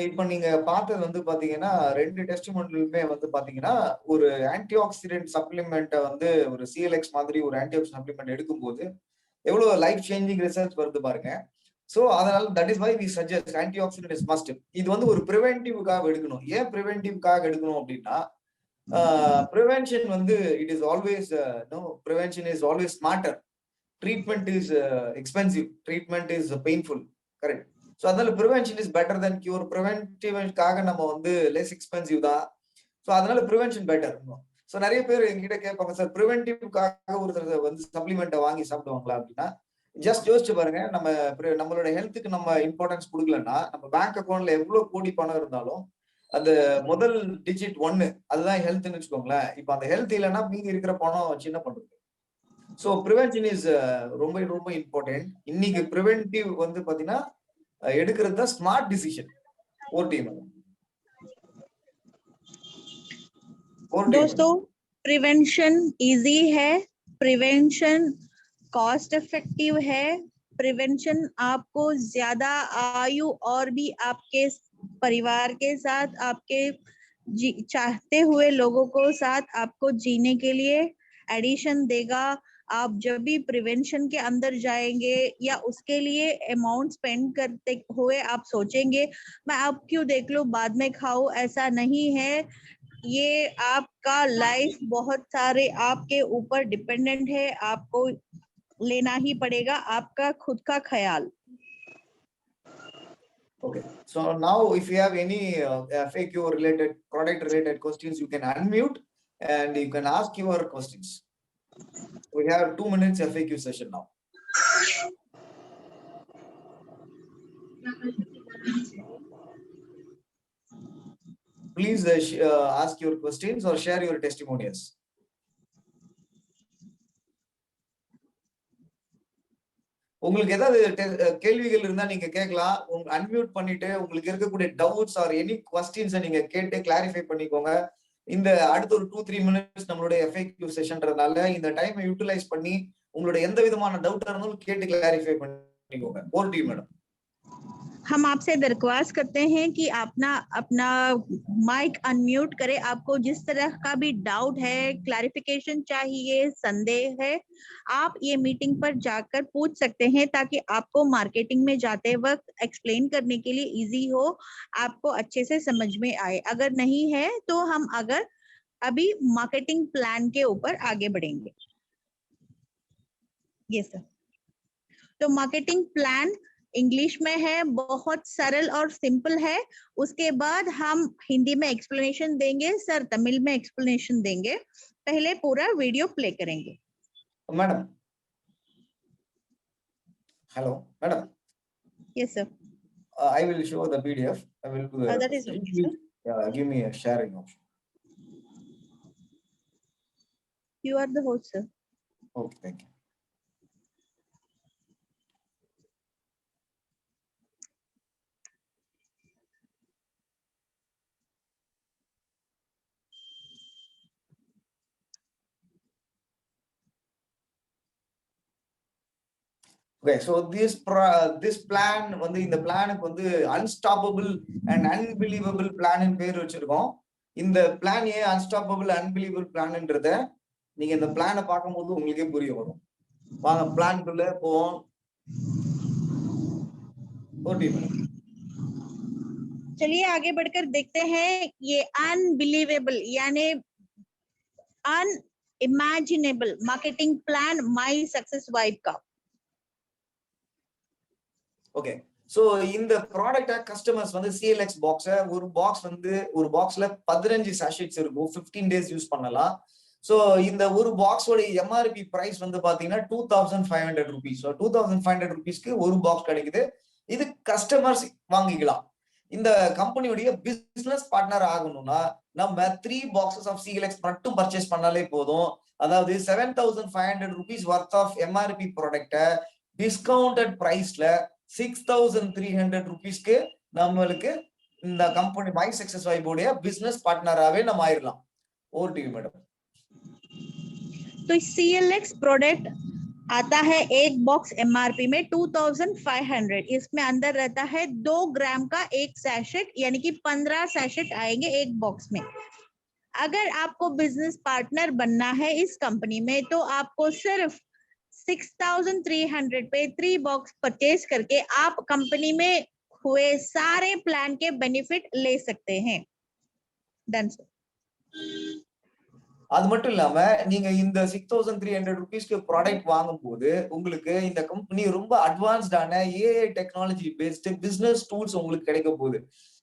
இப்போ நீங்க பார்த்தது வந்து பாத்தீங்கன்னா 2 டெஸ்டிமோனியலுமே வந்து பாத்தீங்கன்னா ஒரு ஆன்டி ஆக்சிடென்ட் சப்ளிமெண்ட்டை வந்து ஒரு சிஎல்எக்ஸ் மாதிரி ஒரு ஆன்டி ஆக்சிடென்ட் சப்ளிமெண்ட் எடுக்கும்போது எவ்வளவு லைஃப் சேஞ்சிங் ரிசல்ட்ஸ் வருது பாருங்க. சோ அதனால that is why we suggest antioxidant is must. இது வந்து ஒரு ப்ரிவென்டிவ்காக எடுக்கணும். ஏன் ப்ரிவென்டிவ்காக எடுக்கணும் அப்படின்னா ப்ரிவென்ஷன் வந்து it is always know prevention is always smarter. Treatment is expensive, treatment is painful, correct. So அதனால prevention is better than cure. ப்ரிவென்டிவ்காக நம்ம வந்து லெஸ் எக்ஸ்பென்சிவ் தான். ஸோ அதனால ப்ரிவென்ஷன் பெட்டர். ஸோ நிறைய பேர் எங்கிட்ட கேட்பாங்க, சார் ப்ரிவென்டிவ்காக ஒருத்தர் வந்து சப்ளிமெண்ட்டை வாங்கி சாப்பிடுவாங்களா அப்படின்னா, ஜஸ்ட் யோசிச்சு பாருங்க. நம்மளோட ஹெல்த்துக்கு நம்ம இம்பார்ட்டன்ஸ் கொடுக்கலன்னா நம்ம பேங்க் அக்கௌண்ட்ல எவ்வளவு கோடி பணம் இருந்தாலும் அந்த முதல் டிஜிட் 1 அதுதான் ஹெல்த்னு வச்சுக்கோங்களேன். இப்ப அந்த ஹெல்த் இல்லைன்னா மீதி இருக்கிற பணம் சின்ன பண்றது. ஸோ ப்ரிவென்ஷன் இஸ் ரொம்ப ரொம்ப இம்பார்ட்டன்ட். இன்னைக்கு ப்ரிவென்டிவ் வந்து பாத்தீங்கன்னா எடுக்கிறது தான் ஸ்மார்ட் டிசிஷன். दोस्तों प्रिवेंशन इजी है, प्रिवेंशन कॉस्ट इफेक्टिव है, प्रिवेंशन आपको ज्यादा आयु और भी आपके परिवार के साथ आपके चाहते हुए लोगों को साथ आपको जीने के लिए एडिशन देगा। आप जब भी प्रिवेंशन के अंदर जाएंगे या उसके लिए अमाउंट स्पेंड करते हुए आप सोचेंगे मैं अब क्यों देख लूं बाद में खाऊं, ऐसा नहीं है। ये आपका लाइफ बहुत सारे आपके ऊपर डिपेंडेंट है, आपको लेना ही पड़ेगा आपका खुद का ख्याल। Okay, so now if you have any FAQ related, product related questions, you can unmute and you can ask your questions. We have 2 minutes FAQ session now. Please ask your questions or share your testimonials. உங்களுக்கு ஏதாவது கேள்விகள் இருந்தா நீங்க கேட்கலாம். Unmute பண்ணிட்டு உங்களுக்கு இருக்கக்கூடிய doubts or any questions நீங்க கேட்டு கிளாரிஃபை பண்ணிக்கோங்க. இந்த அடுத்த ஒரு 2-3 மினிட்ஸ் நம்மளுடைய FAQ செஷன்றதால இந்த டைமை யூட்டிலைஸ் பண்ணி உங்களுடைய எந்த விதமான டவுட் இருந்தாலும் கேட்டு கிளாரிஃபை பண்ணிக்கோங்க. Over to you madam. हम आपसे दरख्वास्त करते हैं कि अपना माइक अनम्यूट करें। आपको जिस तरह का भी डाउट है, क्लैरिफिकेशन चाहिए, संदेह है, आप ये मीटिंग पर जाकर पूछ सकते हैं ताकि आपको मार्केटिंग में जाते वक्त एक्सप्लेन करने के लिए इजी हो, आपको अच्छे से समझ में आए। अगर नहीं है तो हम अभी मार्केटिंग प्लान के ऊपर आगे बढ़ेंगे। Yes sir. तो मार्केटिंग प्लान इंग्लिश में है, बहुत सरल और सिंपल है। उसके बाद हम हिंदी में एक्सप्लेनेशन देंगे, सर तमिल में एक्सप्लेनेशन देंगे। पहले पूरा वीडियो प्ले करेंगे। Madam hello madam. Yes sir. I will show the PDF. I will do that is okay, sir. Give me a sharing option. You are the host, sir. Okay, thank you. Okay, so this plan வந்து இந்த பிளானுக்கு வந்து unstoppable and unbelievable plan பேர் வச்சிருக்கோம். இந்த plan ஏன் unstoppable unbelievable பிளான்ன்றத நீங்க இந்த பிளானை பார்க்கும்போது உங்களுக்கே புரிய வரும். வாங்க பிளான்குள்ள போவோம். चलिए आगे बढ़कर देखते हैं। ये अनबिलीवेबल यानी unimaginable marketing plan my success vibe का। ஓகே, சோ இந்த ப்ராடக்ட்ட கஸ்டமர்ஸ் வந்து CLX பாக்ஸ ஒரு பாக்ஸ்ல 15 சாஷெட்ஸ் இருக்கும். 15 டேஸ் யூஸ் பண்ணலாம். சோ இந்த ஒரு பாக்ஸோட MRP பிரைஸ் வந்து பாத்தீங்கன்னா 2500 rupees. சோ 2500 rupeesக்கு ஒரு பாக்ஸ் கிடைக்குது. இது கஸ்டமர்ஸ் வாங்கிக்கலாம். இந்த கம்பெனியோட பிசினஸ் பார்ட்னர் ஆகணும்னா நம்ம 3 boxes of CLX மட்டும் பர்ச்சேஸ் பண்ணாலே போதும். அதாவது 7500 rupees worth of MRP ப்ராடக்ட்ட டிஸ்கவுண்டட் பிரைஸ்ல 6300 rupeesக்கு நம்மளுக்கு இந்த கம்பெனி மை சக்சஸ் வைப் உடைய பிசினஸ் பார்ட்னராவே நம்ம ஆயிரலாம். Over to you madam. तो CLX प्रोडक्ट आता है एक बॉक्स MRP में 2500। इसमें अंदर रहता है 2 ग्राम का एक सैशेट, यानी कि 15 सैशेट आएंगे एक बॉक्स में। अगर आपको बिजनेस पार्टनर बनना है इस कंपनी में तो आपको सिर्फ 6,300 पे 3 बॉक्स परचेज करके आप कंपनी में हुए सारे प्लान के बेनिफिट ले सकते हैं। Done sir. அது மட்டும் இல்லாம நீங்க இந்த 6,300 ருபீஸ்க்கு ப்ராடக்ட் வாங்கும் போது உங்களுக்கு இந்த கம்பெனி ரொம்ப அட்வான்ஸ்டான AI technology based business tools உங்களுக்கு கிடைக்க போகுது.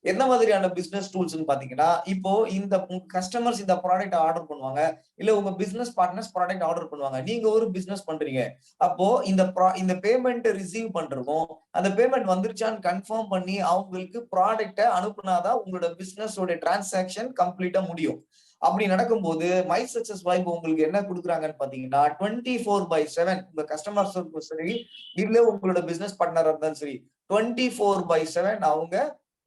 என்ன மாதிரியான பிசினஸ் டூல்ஸ்னு பாத்தீங்கன்னா, இப்போ இந்த கஸ்டமர்ஸ் இந்த ப்ராடக்ட் ஆர்டர் பண்ணுவாங்க, இல்ல உங்க பிசினஸ் பார்ட்னர்ஸ் ப்ராடக்ட் ஆர்டர் பண்ணுவாங்க. நீங்க ஒரு பிசினஸ் பண்றீங்க, அப்போ இந்த பேமெண்ட் ரிசீவ் பண்றதும் அந்த பேமெண்ட் வந்துருச்சான்னு கன்ஃபார்ம் பண்ணி அவங்களுக்கு ப்ராடக்ட அனுப்புனாதான் உங்களோட பிசினஸோட டிரான்சாக்சன் கம்ப்ளீட்டா முடியும். அப்படி நடக்கும்போது மை சக்சஸ் வைப் உங்களுக்கு என்ன கொடுக்குறாங்கன்னு பாத்தீங்கன்னா 24/7 உங்க கஸ்டமர்ஸுக்கும் சரி, இல்ல உங்களோட பிசினஸ் பார்ட்னரா இருந்தாலும் சரி, 24/7 அவங்க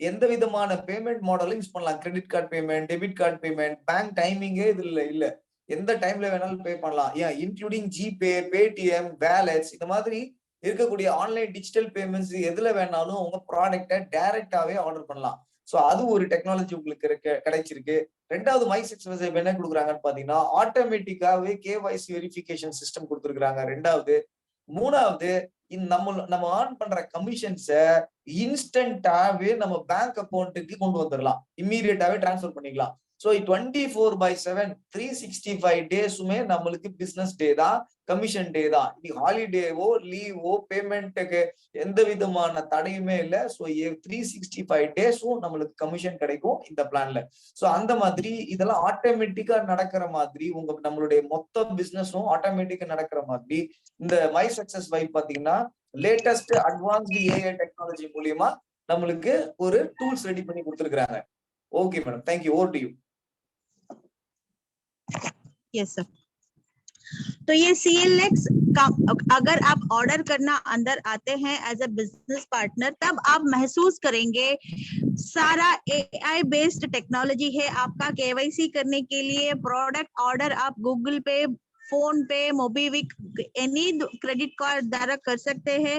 எந்த விதமான பேமெண்ட் மாடலும் யூஸ் பண்ணலாம். Credit card payment, debit card payment, bank டைமிங்கே இதுல இல்ல, எந்த டைம்ல வேணாலும் பே பண்ணலாம். ஏன் இன்க்ளூடிங் ஜிபே, பேடிஎம், வேலட்ஸ், இந்த மாதிரி இருக்கக்கூடிய ஆன்லைன் டிஜிட்டல் பேமெண்ட்ஸ் எதுல வேணாலும் உங்க ப்ராடக்ட டைரக்டாவே ஆர்டர் பண்ணலாம். சோ அது ஒரு டெக்னாலஜி உங்களுக்கு கிடைச்சிருக்கு. ரெண்டாவது மை சக்சஸ் வைப் என்ன கொடுக்குறாங்கன்னு பாத்தீங்கன்னா, ஆட்டோமேட்டிக்காவே கேவைசி வெரிஃபிகேஷன் சிஸ்டம் கொடுத்துருக்காங்க. ரெண்டாவது, மூணாவது, நம்ம ஆன் பண்ற கமிஷன்ஸ இன்ஸ்டன்டாவே நம்ம பேங்க் அக்கௌண்ட்டுக்கு கொண்டு வந்துடலாம், இம்மீடியட்டாவே டிரான்ஸ்ஃபர் பண்ணிக்கலாம். சோ 24/7 365 டேஸுமே நம்மளுக்கு பிசினஸ் டே தான், கமிஷன் டே தான். இது ஹாலிடேவோ லீவோ பேமெண்ட்டுக்கு எந்த விதமான தடையுமே இல்லை. ஸோ 365 டேஸும் நம்மளுக்கு கமிஷன் கிடைக்கும் இந்த பிளான்ல. ஸோ அந்த மாதிரி இதெல்லாம் ஆட்டோமேட்டிக்கா நடக்கிற மாதிரி நம்மளுடைய மொத்த பிசினஸும் ஆட்டோமேட்டிக்கா நடக்கிற மாதிரி இந்த மை சக்சஸ் வைப் பாத்தீங்கன்னா லேட்டஸ்ட் அட்வான்ஸ்டு ஏஐ டெக்னாலஜி மூலியமா நம்மளுக்கு ஒரு டூல்ஸ் ரெடி பண்ணி கொடுத்துருக்காங்க. Okay madam, thank you. Over to you. Yes sir. तो ये CLX का अगर आप ऑर्डर करना अंदर आते हैं एज अ बिजनेस पार्टनर, तब आप महसूस करेंगे सारा AI बेस्ड टेक्नोलॉजी है आपका KYC करने के लिए। प्रोडक्ट ऑर्डर आप गूगल पे, फोन पे, मोबीविक, एनी क्रेडिट कार्ड द्वारा कर सकते हैं।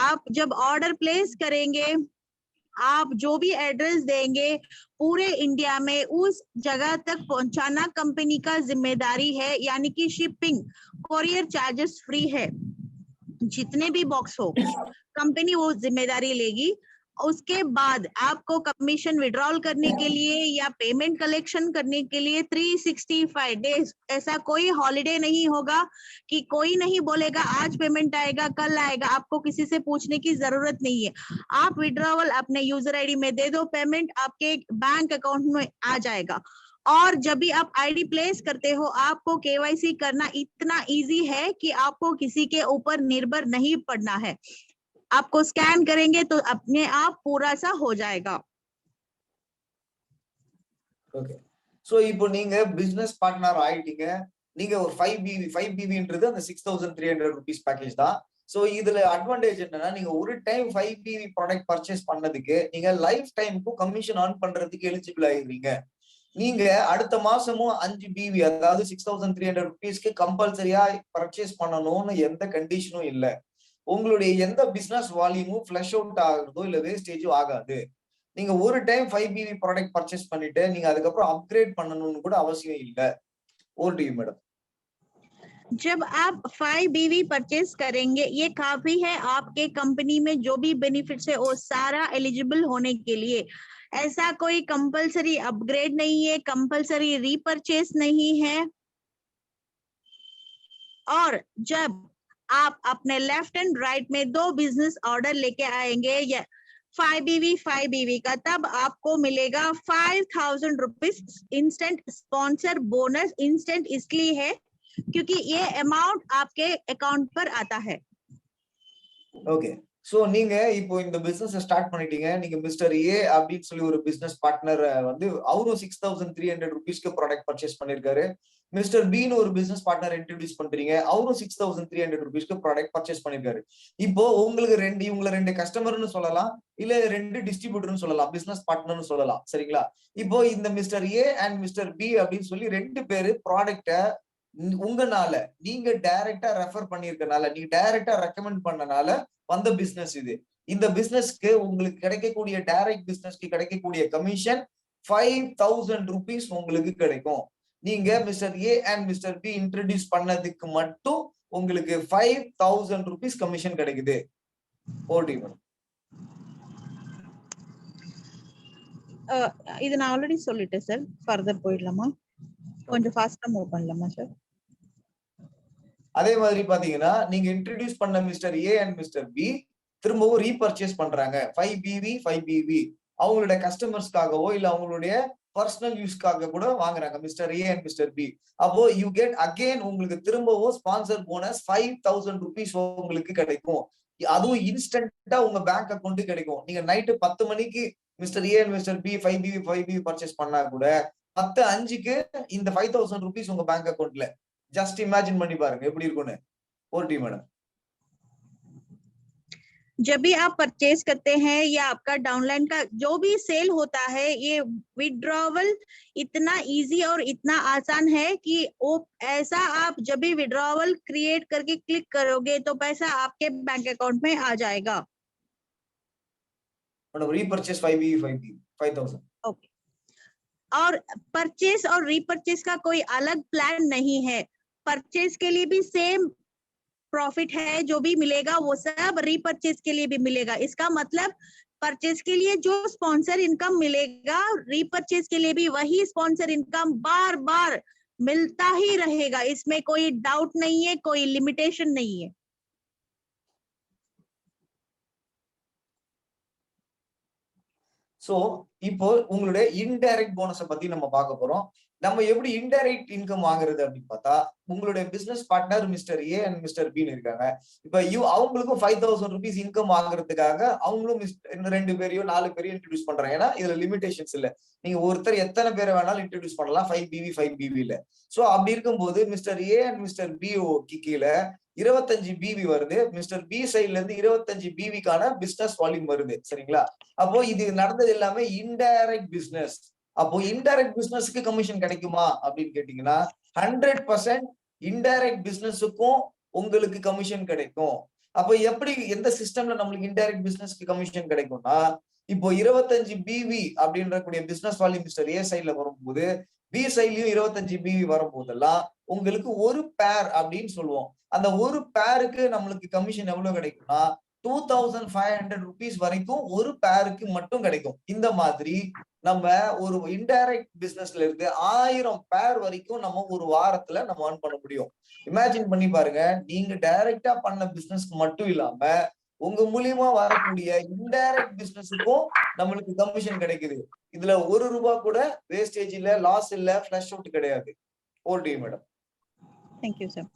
आप जब ऑर्डर प्लेस करेंगे, आप जो भी एड्रेस देंगे पूरे इंडिया में उस जगह तक पहुंचाना कंपनी का जिम्मेदारी है, यानी कि शिपिंग, कोरियर चार्जेस फ्री है। जितने भी बॉक्स हो कंपनी वो जिम्मेदारी लेगी। उसके बाद आपको कमीशन विड्रॉल करने के लिए या पेमेंट कलेक्शन करने के लिए 365 डेज, ऐसा कोई हॉलिडे नहीं होगा कि कोई नहीं बोलेगा आज पेमेंट आएगा कल आएगा। आपको किसी से पूछने की जरूरत नहीं है। आप विड्रॉवल अपने यूजर आईडी में दे दो, पेमेंट आपके बैंक अकाउंट में आ जाएगा। और जब भी आप आईडी प्लेस करते हो, आपको केवाईसी करना इतना इजी है कि आपको किसी के ऊपर निर्भर नहीं पड़ना है। आपको स्कैन करेंगे तो अपने आप पूरा सा हो जाएगा। ஓகே, சோ இப்போ நீங்க பிசினஸ் பார்ட்னர் ஆயிட்டீங்க. நீங்க ஒரு 5BVன்றது அந்த 6,300 rupees பேக்கேஜ் தான். சோ இதுல அட்வான்டேஜ் என்னன்னா, நீங்க ஒரு டைம் 5BV ப்ராடக்ட் பர்ச்சேஸ் பண்ணதுக்கு நீங்க லைஃப் டைமுக்கு கமிஷன் ஆன் பண்றதுக்கு எலிஜிபிள் ஆயிருவீங்க. நீங்க அடுத்த மாசமும் 5BV, அதாவது 6,300 rupeesக்கு கம்பல்சரியா பர்ச்சேஸ் பண்ணணும்னு எந்த கண்டிஷனும் இல்ல. உங்களுடைய எந்த பிசினஸ் வால்யூமும் ஃபிளஷ் அவுட் ஆகுறதோ இல்ல வேஸ்டேஜும் ஆகாது. நீங்க ஒரு டைம் 5BV ப்ராடக்ட் பர்ச்சேஸ் பண்ணிட்டு நீங்க அதுக்கப்புறம் அப்கிரேட் பண்ணணும்னு கூட அவசியம் இல்ல. Over to you madam. जब आप 5BV परचेस करेंगे, ये काफी है आपके कंपनी में जो भी बेनिफिट्स है वो सारा एलिजिबल होने के लिए। ऐसा कोई कंपलसरी अपग्रेड नहीं है, कंपलसरी रीपरचेस नहीं है। और जब आप अपने लेफ्ट एंड राइट में 2 बिजनेस ऑर्डर लेके आएंगे या 5BV का, तब आपको मिलेगा 5,000 rupees instant sponsor bonus. Instant इसलिए है क्योंकि ये अमाउंट आपके अकाउंट पर आता है। ஓகே, சோ நீங்க இப்போ இந்த பிசினஸ் ஸ்டார்ட் பண்ணிட்டீங்க. நீங்க மிஸ்டர் ஏ அப்படின்னு சொல்லி ஒரு பிசினஸ் பார்ட்னர் வந்து அவரும் 6,300 rupeesக்கு ப்ராடக்ட் பர்ச்சேஸ் பண்ணிருக்காரு. மிஸ்டர் பின்னு ஒரு பிசினஸ் பார்ட்னர் இன்ட்ரோடியூஸ் பண்றீங்க, அவரும் 6,300 rupeesக்கு ப்ராடக்ட் பர்ச்சேஸ் பண்ணிருக்காரு. இப்போ உங்களுக்கு இவங்க 2 கஸ்டமர்னு சொல்லலாம், இல்ல 2 டிஸ்ட்ரிபியூட்டர்னு சொல்லலாம், பிசினஸ் பார்ட்னர்னு சொல்லலாம். சரிங்களா? இப்போ இந்த mister A and mister B அப்படின்னு சொல்லி 2 பேரு ப்ராடக்ட உங்கனால, நீங்க டைரக்டா ரெஃபர் பண்ணிருக்கனால, நீங்க டைரக்டா ரெக்கமெண்ட் பண்ணனால வந்த பிசினஸ் இது. இந்த பிசினஸ்க்கு உங்களுக்கு கிடைக்கக்கூடிய டைரக்ட் பிசினஸ்க்கு கிடைக்கக்கூடிய கமிஷன் 5,000 rupees உங்களுக்கு கிடைக்கும். நீங்க mister A and mister B introduce பண்ணதுக்கு மட்டும் உங்களுக்கு 5000 rupees கமிஷன் கிடைக்குது. ஓடி மேடம். இது நான் ஆல்ரெடி சொல்லிட்டேன் சார். ஃபர்தர் போயிடலாமா? கொஞ்சம் ஃபாஸ்டா மூவ் பண்ணலாமா சார்? அதே மாதிரி பாத்தீங்கன்னா நீங்க இன்ட்ரடியூஸ் பண்ண mister A and mister B திரும்பவும் ரீபர்ச்சேஸ் பண்றாங்க 5BV அவங்களுடைய கஸ்டமர்ஸ்க்காகவோ இல்ல அவங்களுடைய பர்சனல் யூஸ்க்காக கூட வாங்குறாங்க mister A and mister B. அப்போ யூ கெட் அகெயின் உங்களுக்கு திரும்பவும் ஸ்பான்சர் போனஸ் 5000 rupees உங்களுக்கு கிடைக்கும். அதுவும் இன்ஸ்டன்டா உங்க பேங்க் அக்கௌண்ட் கிடைக்கும். நீங்க நைட்டு 10 மணிக்கு mister A and mister B 5BV purchase பண்ணா கூட 10:05 இந்த 5000 rupees உங்க பேங்க் அக்கௌண்ட்ல. जस्ट इमेजिन பண்ணி பாருங்க எப்படி இருக்கும்னு. ஓடி மேடம். जब भी आप परचेज करते हैं या आपका डाउनलाइन का जो भी सेल होता है, ये विड्रॉवल इतना इजी और इतना आसान है कि वो ऐसा आप जब भी विड्रॉवल क्रिएट करके क्लिक करोगे तो पैसा आपके बैंक अकाउंट में आ जाएगा. Madam repurchase 5BV 5000. ओके. और परचेज और रीपरचेज का कोई अलग प्लान नहीं है. परचेज के लिए भी सेम प्रॉफिट है, जो भी मिलेगा वो सब रीपरचेज के लिए भी मिलेगा. इसका मतलब परचेज के लिए जो स्पॉन्सर इनकम मिलेगा, रीपरचेज के लिए भी वही स्पॉन्सर इनकम बार बार मिलता ही रहेगा. इसमें कोई डाउट नहीं है, कोई लिमिटेशन नहीं है. சோ இப்போ உங்களுடைய இன்டைரக்ட் போனஸை பத்தி நம்ம பார்க்க போறோம். நம்ம எப்படி இன்டைரக்ட் இன்கம் வாங்குறது அப்படின்னு பார்த்தா உங்களுடைய business partner mister A and mister B இருக்காங்க. இப்ப அவங்களுக்கும் 5000 rupees இன்கம் வாங்குறதுக்காக அவங்களும் 2 பேரையோ 4 பேரையோ இன்ட்ரடியூஸ் பண்றாங்க. ஏன்னா இதுல லிமிடேஷன்ஸ் இல்ல. நீங்க ஒருத்தர் எத்தனை பேரை வேணாலும் இன்ட்ரடியூஸ் பண்ணலாம் 5BV ல. சோ அப்படி இருக்கும்போது mister A and mister B கீழே 25BV வருது. மிஸ்டர் பி சைட்ல இருந்து 25BVக்கான பிசினஸ் வால்யூம் வருது. சரிங்களா? அப்போ இது நடந்தது எல்லாமே இன்டைரக்ட் பிசினஸ். அப்போ இன்டைரக்ட் பிசினஸ்க்கு கமிஷன் கிடைக்குமா அப்படின்னு கேட்டீங்கன்னா 100% இன்டைரக்ட் பிசினஸுக்கும் உங்களுக்கு கமிஷன் கிடைக்கும். அப்போ எப்படி எந்த சிஸ்டம்ல நம்மளுக்கு இன்டைரக்ட் பிசினஸ்க்கு கமிஷன் கிடைக்கும்னா இப்போ 25BV அப்படின்ற கூடிய பிசினஸ் வால்யூம் மிஸ்டர் ஏ சைட்ல வரும்போது பி சைட்லயும் 25BV வரும்போதெல்லாம் உங்களுக்கு ஒரு பேர் அப்படின்னு சொல்லுவோம். அந்த ஒரு பேருக்கு நம்மளுக்கு கமிஷன் எவ்வளவு கிடைக்கும்னா 2500 rupees வரைக்கும் ஒரு பேருக்கு மட்டும் கிடைக்கும். இந்த மாதிரி நம்ம ஒரு இன்டைரக்ட் பிசினஸ்ல இருந்து 1000 பேர் வரைக்கும் நம்ம ஒரு வாரத்துல நம்ம earn பண்ண முடியும். இமேஜின் பண்ணி பாருங்க. நீங்க டைரக்டா பண்ண பிசினஸ்க்கு மட்டும் இல்லாம உங்க மூலியமா வரக்கூடிய இன்டைரக்ட் பிசினஸுக்கும் நம்மளுக்கு கமிஷன் கிடைக்குது. இதுல 1 ரூபாய் கூட வேஸ்டேஜ் இல்ல, லாஸ் இல்ல, ஃபிளஷ் அவுட் கிடையாது. ஓடி மேடம். Thank you sir.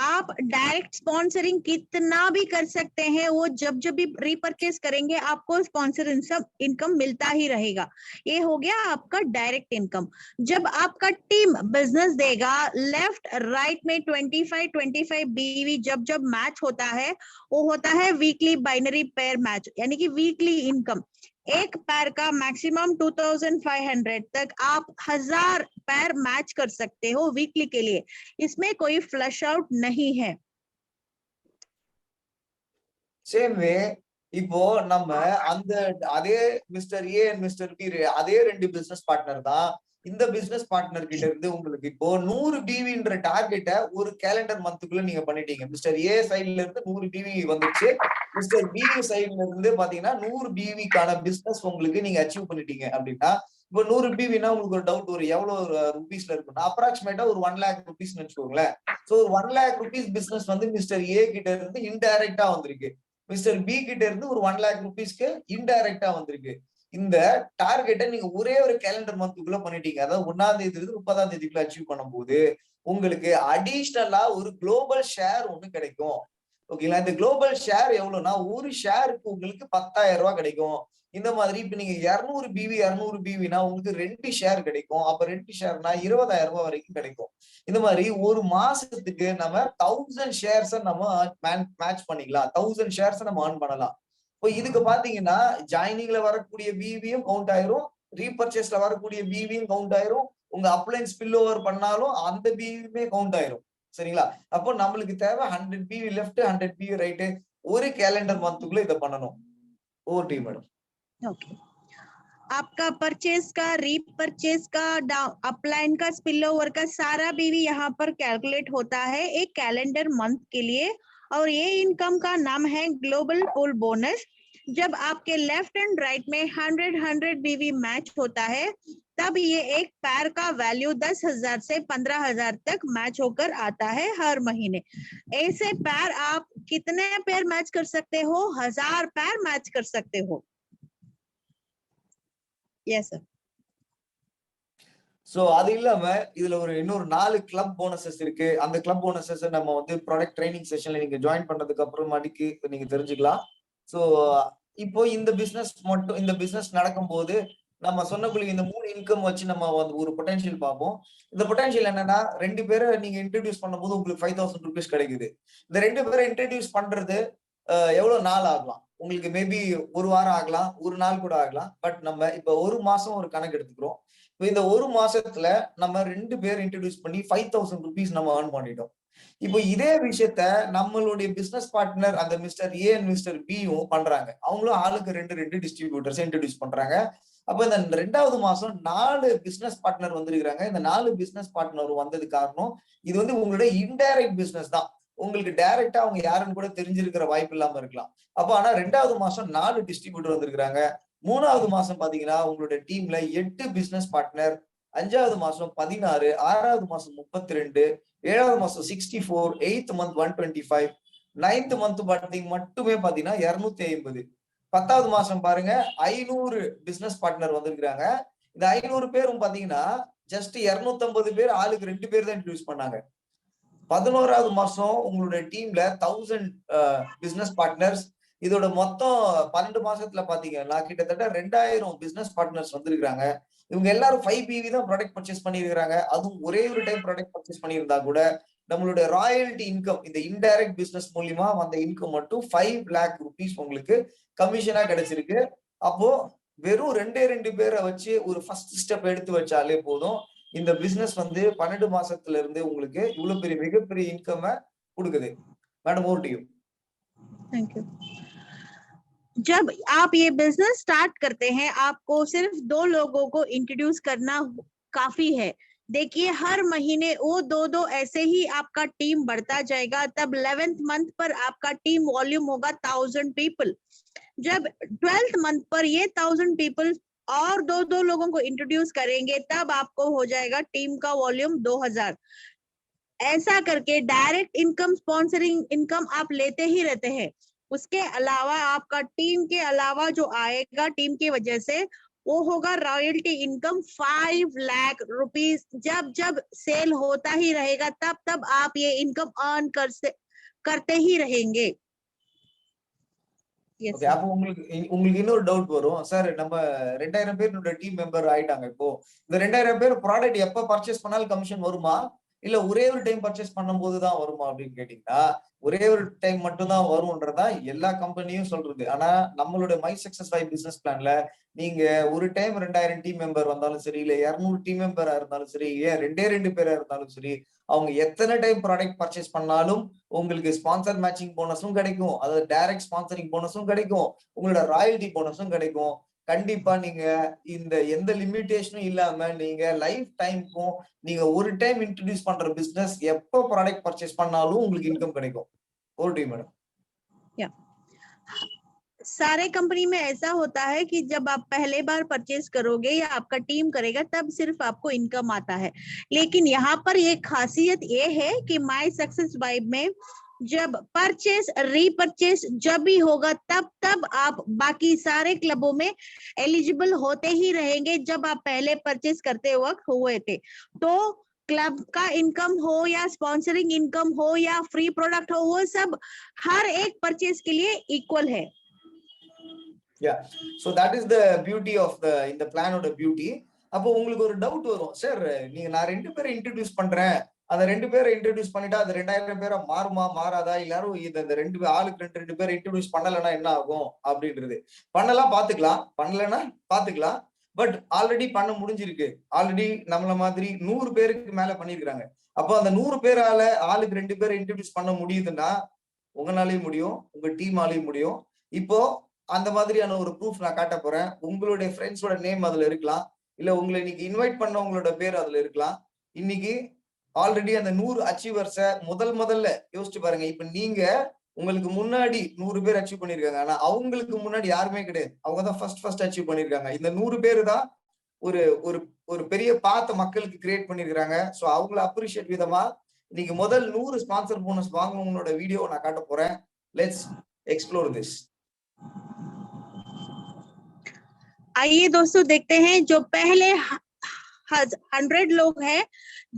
आप डायरेक्ट स्पॉन्सरिंग कितना भी कर सकते हैं, वो जब जब भी रीपरचेज करेंगे आपको स्पॉन्सर इनकम मिलता ही रहेगा. ये हो गया आपका डायरेक्ट इनकम. जब आपका टीम बिजनेस देगा, लेफ्ट राइट में 25BV जब जब मैच होता है वो होता है वीकली बाइनरी पेयर मैच, यानी कि वीकली इनकम. एक पैर का मैक्सिमम 2500 तक आप 1000 पैर मैच कर सकते हो वीकली के लिए. इसमें कोई फ्लश आउट नहीं है. சேம் வே இப்போ நம்ம அதே mister A and mister B அதே 2 பிசினஸ் பார்ட்னர் தான். இந்த பிசினஸ் பார்ட்னர் கிட்ட இருந்து உங்களுக்கு இப்போ 100BVன்ற டார்கெட்டை ஒரு கேலண்டர் மந்த்துக்குள்ள நீங்க பண்ணிட்டீங்க. மிஸ்டர் ஏ சைட்ல இருந்து 100BV வந்துச்சு. மிஸ்டர் பி சைட்ல இருந்து பாத்தீங்கன்னா 100BVக்கான பிசினஸ் உங்களுக்கு நீங்க அச்சீவ் பண்ணிட்டீங்க அப்படின்னா இப்போ 100BVனா உங்களுக்கு ஒரு டவுட் வரும், எவ்வளவு ருபீஸ்ல இருக்குன்னா அப்ராக்சிமேட்டா ஒரு 1 lakh rupees வச்சுக்கோங்களேன். சோ ஒரு 1 lakh rupees பிசினஸ் வந்து மிஸ்டர் ஏ கிட்ட இருந்து இன்டைரக்டா வந்திருக்கு. மிஸ்டர் பி கிட்ட இருந்து ஒரு 1 lakh rupeesக்கு இன்டைரக்டா வந்திருக்கு. இந்த டார்கெட்டை நீங்க ஒரே ஒரு கேலண்டர் மந்த்துக்குள்ள பண்ணிட்டீங்க. அதாவது 1ஆம் தேதியில இருந்து 30ஆம் தேதிக்குள்ள அச்சீவ் பண்ணும்போது உங்களுக்கு அடிஷ்னலா ஒரு குளோபல் ஷேர் ஒண்ணு கிடைக்கும். ஓகேங்களா? இந்த குளோபல் ஷேர் எவ்வளவுனா ஒரு ஷேருக்கு உங்களுக்கு 10,000 ரூபாய் கிடைக்கும். இந்த மாதிரி இப்ப நீங்க 200BVனா உங்களுக்கு 2 ஷேர் கிடைக்கும். அப்ப 2 ஷேர்னா 20,000 ரூபாய் வரைக்கும் கிடைக்கும். இந்த மாதிரி ஒரு மாசத்துக்கு நம்ம 1000 ஷேர்ஸ் நம்ம மேட்ச் பண்ணிக்கலாம். 1000 ஷேர்ஸ் நம்ம earn பண்ணலாம். இப்போ இதுக்கு பாத்தீங்கன்னா ஜாயினிங்ல வரக்கூடிய பிவியும் கவுண்ட் ஆயிரும், ரீபர்ச்சேஸ்ல வரக்கூடிய பிவியும் கவுண்ட் ஆயிரும், உங்க அப்ளைன் ஸ்பில் ஓவர் பண்ணாலும் அந்த பிவியுமே கவுண்ட் ஆயிரும். சரிங்களா? அப்போ நம்மளுக்கு தேவை 100BV லெஃப்ட் 100BV ரைட் ஒரு கேலண்டர் மந்த்துக்குள்ள இதை பண்ணணும். ஓடி மேடம். ओके. आपका परचेज का, रीपरचेज का, अपलाइन का, स्पिल ओवर का सारा भी यहाँ पर कैलकुलेट होता है एक कैलेंडर मंथ के लिए। और ये इनकम का नाम है ग्लोबल पूल बोनस। जब आपके लेफ्ट एंड राइट में 100 बीवी मैच होता है तब ये एक पैर का वैल्यू 10,000 से 15,000 तक मैच होकर आता है हर महीने। ऐसे पैर आप कितने पैर मैच कर सकते हो? 1000 पैर मैच कर सकते हो। Yes sir. சோ அது இல்லாம இதுல இன்னொரு 4 கிளப் போனஸஸ் இருக்கு. அந்த கிளப் போனஸஸ் நம்ம வந்து ப்ராடக்ட் ட்ரைனிங் செஷன்ல நீங்க ஜாயின் பண்ணதுக்கு அப்புறமாட்டிக்கு நீங்க தெரிஞ்சுக்கலாம். சோ இப்போ இந்த பிசினஸ் நடக்கும்போது நம்ம சொன்னக்குள்ள இந்த 3 இன்கம் வச்சு நம்ம வந்து ஒரு பொட்டன்ஷியல் பார்ப்போம். இந்த பொட்டன்ஷியல் என்னன்னா 2 பேரை நீங்க இன்ட்ரோடியூஸ் பண்ணும்போது உங்களுக்கு 5,000 rupees கிடைக்குது. இந்த 2 பேரை இன்ட்ரோடியூஸ் பண்றது எவ்வளவு நாள் ஆகலாம்? உங்களுக்கு மேபி ஒரு வாரம் ஆகலாம், ஒரு நாள் கூட ஆகலாம். பட் நம்ம இப்ப ஒரு மாசம் ஒரு கணக்கு எடுத்துக்கிறோம். இந்த ஒரு மாசத்துல நம்ம 2 பேர் இன்ட்ரோடியூஸ் பண்ணி 5,000 rupees நம்ம earn பண்ணிட்டோம். இப்போ இதே விஷயத்த நம்மளுடைய பிசினஸ் பார்ட்னர் அந்த மிஸ்டர் ஏ அண்ட் மிஸ்டர் பியும் பண்றாங்க. அவங்களும் ஆளுக்கு 2 டிஸ்ட்ரிபியூட்டர்ஸ் இன்ட்ரோடியூஸ் பண்றாங்க. அப்ப இந்த 2வது மாசம் 4 பிசினஸ் பார்ட்னர் வந்திருக்காங்க. இந்த 4 பிசினஸ் பார்ட்னர் வந்தது காரணம் இது வந்து உங்களுடைய இன்டைரக்ட் பிசினஸ் தான். உங்களுக்கு டைரக்டா அவங்க யாருன்னு கூட தெரிஞ்சிருக்கிற வாய்ப்பு இல்லாம இருக்கலாம். அப்ப ஆனா 2வது மாசம் 4 டிஸ்ட்ரிபியூட்டர் வந்திருக்காங்க. 3வது மாசம் பாத்தீங்கன்னா உங்களோட டீம்ல 8 பிசினஸ் பார்ட்னர், 5வது மாசம் 16, 6வது மாசம் 32, 7வது மாசம் 64, 8th month 125, 9th month மட்டுமே பாத்தீங்கன்னா 250. 10வது மாசம் பாருங்க 500 பிசினஸ் பார்ட்னர் வந்திருக்காங்க. இந்த 500 பேரும் பாத்தீங்கன்னா ஜஸ்ட் 250 பேர் ஆளுக்கு 2 பேர் தான் இன்ட்ரோடியூஸ் பண்ணாங்க. 11வது மாசம் உங்களுடைய டீம்ல 1000 பிசினஸ் பார்ட்னர்ஸ். இதோட மொத்தம் 12 மாசத்துல பாத்தீங்கன்னா கிட்டத்தட்ட 2000 பிசினஸ் பார்ட்னர்ஸ் வந்திருக்காங்க. இவங்க எல்லாரும் 5 PV தான் ப்ராடக்ட் பர்ச்சேஸ் பண்ணிருக்காங்க. அதுவும் ஒரே ஒரு டைம் ப்ராடக்ட் பர்ச்சேஸ் பண்ணியிருந்தா கூட நம்மளுடைய ராயல்டி இன்கம் இந்த இன்டைரக்ட் பிசினஸ் மூலியமா வந்த இன்கம் மட்டும் 5 lakh rupees உங்களுக்கு கமிஷனா கிடைச்சிருக்கு. அப்போ வெறும் 2 பேரை வச்சு ஒரு ஃபர்ஸ்ட் ஸ்டெப் எடுத்து வச்சாலே போதும். இந்த பிசினஸ் வந்து 12 மாசத்துல இருந்து உங்களுக்கு இவ்வளவு பெரிய மிகப்பெரிய இன்கம் கொடுக்குது. Madam over to you. Thank you. जब आप ये बिजनेस स्टार्ट करते हैं आपको सिर्फ 2 लोगों को इंट्रोड्यूस करना काफी है। देखिए हर महीने वो 2 ऐसे ही आपका टीम बढ़ता जाएगा। तब 11th मंथ पर आपका टीम वॉल्यूम होगा 1000 पीपल। जब 12th मंथ पर ये 1000 पीपल और 2 लोगों को इंट्रोड्यूस करेंगे तब आपको हो जाएगा टीम का वॉल्यूम 2000। ऐसा करके डायरेक्ट इनकम, स्पॉन्सरिंग इनकम आप लेते ही रहते हैं। उसके अलावा आपका टीम के अलावा जो आएगा टीम की वजह से वो होगा रॉयल्टी इनकम 5 लाख रुपीस। जब सेल होता ही रहेगा तब आप ये इनकम अर्न करते ही रहेंगे। ஓகே, அப்போ உங்களுக்கு இன்னொரு டவுட் வரும். சார் நம்ம 2000 பேர் டீம் மெம்பர் ஆயிட்டாங்க. இப்போ இந்த 2000 பேர் ப்ராடக்ட் எப்ப பர்ச்சேஸ் பண்ணாலும் கமிஷன் வருமா, இல்ல ஒரே ஒரு டைம் பர்ச்சேஸ் பண்ணும் போதுதான் வருமா அப்படின்னு கேட்டீங்கன்னா, ஒரே ஒரு டைம் மட்டும் தான் வரும்ன்றதா எல்லா கம்பெனியும் சொல்றது. ஆனா நம்மளோட மை சக்சஸ் 5 பிசினஸ் பிளான்ல நீங்க ஒரு டைம் 2000 டீம் மெம்பர் வந்தாலும் சரி, இல்ல 200 டீம் மெம்பரா இருந்தாலும் சரி, ஏன் 2 பேரா இருந்தாலும் சரி, அவங்க எத்தனை டைம் ப்ராடக்ட் பர்ச்சேஸ் பண்ணாலும் உங்களுக்கு ஸ்பான்சர் மேட்சிங் போனஸும் கிடைக்கும், அதாவது டைரக்ட் ஸ்பான்சரிங் போனஸும் கிடைக்கும், உங்களோட ராயல்டி போனஸும் கிடைக்கும். கண்டிப்பா நீங்க இந்த எந்த லிமிடேஷனும் இல்லாம நீங்க லைஃப் டைம்க்கும் நீங்க ஒரு டைம் இன்ட்ரோடியூஸ் பண்ற பிசினஸ் எப்போ ப்ராடக்ட் பர்ச்சேஸ் பண்ணாலும் உங்களுக்கு இன்கம் கிடைக்கும். ஒரு டைம் மேடம். सारे कंपनी में ऐसा होता है कि जब आप पहले बार परचेज करोगे या आपका टीम करेगा तब सिर्फ आपको इनकम आता है। लेकिन यहाँ पर एक खासियत ये है कि माई सक्सेस वाइब में जब परचेज रीपरचेज जब भी होगा तब आप बाकी सारे क्लबों में एलिजिबल होते ही रहेंगे जब आप पहले परचेज करते वक्त हुए थे। तो क्लब का इनकम हो या स्पॉन्सरिंग इनकम हो या फ्री प्रोडक्ट हो, वो सब हर एक परचेज के लिए इक्वल है। Yeah, so that is the beauty of இந்த பிளானோட பியூட்டி. அப்போ உங்களுக்கு ஒரு டவுட் வரும், சார் நீங்க நான் 2 பேரை இன்ட்ரோடியூஸ் பண்றேன், அந்த 2 பேரை இன்ட்ரோடியூஸ் பண்ணிட்டா அது 2000 பேரா மாறுமா மாறாதா, எல்லாரும் இந்த 2 ஆளுக்கு 2 பேரை இன்ட்ரோடியூஸ் பண்ணலன்னா என்ன ஆகும் அப்படின்றது. பண்ணலாம் பாத்துக்கலாம், பண்ணலன்னா பாத்துக்கலாம். பட் ஆல்ரெடி பண்ண முடிஞ்சிருக்கு. ஆல்ரெடி நம்மள மாதிரி 100 பேருக்கு மேல பண்ணிருக்காங்க. அப்போ அந்த 100 பேரால ஆளுக்கு 2 பேரை இன்ட்ரோடியூஸ் பண்ண முடியுதுன்னா உங்களாலையும் முடியும், உங்க டீமாலையும் முடியும். இப்போ அந்த மாதிரியான ஒரு ப்ரூஃப் நான் காட்ட போறேன். உங்களுடைய ஃப்ரெண்ட்ஸோட நேம் அதுல இருக்கலாம், இல்ல உங்களை இன்னைக்கு இன்வைட் பண்ணவங்களோட பேர் அதுல இருக்கலாம். இன்னைக்கு ஆல்ரெடி அந்த 100 அச்சீவர்ஸ முதல்ல யோசிச்சு பாருங்க. இப்ப நீங்க உங்களுக்கு முன்னாடி 100 பேர் அச்சீவ் பண்ணிருக்காங்க. ஆனா அவங்களுக்கு முன்னாடி யாருமே கிடையாது. அவங்க தான் ஃபர்ஸ்ட் அச்சீவ் பண்ணிருக்காங்க. இந்த 100 பேர் தான் ஒரு ஒரு ஒரு பெரிய பாத்த மக்களுக்கு கிரியேட் பண்ணிருக்காங்க. சோ அவங்கள அப்ரிஷியேட் விதமா இன்னைக்கு முதல் 100 ஸ்பான்சர் போனஸ் வாங்குனவங்களோட வீடியோ நான் காட்ட போறேன். Let's explore this. आइए दोस्तों देखते हैं जो पहले 100 लोग हैं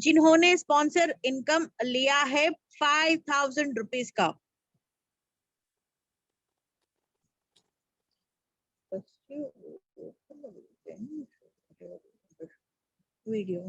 जिन्होंने स्पॉन्सर इनकम लिया है 5,000 रुपीज का। Video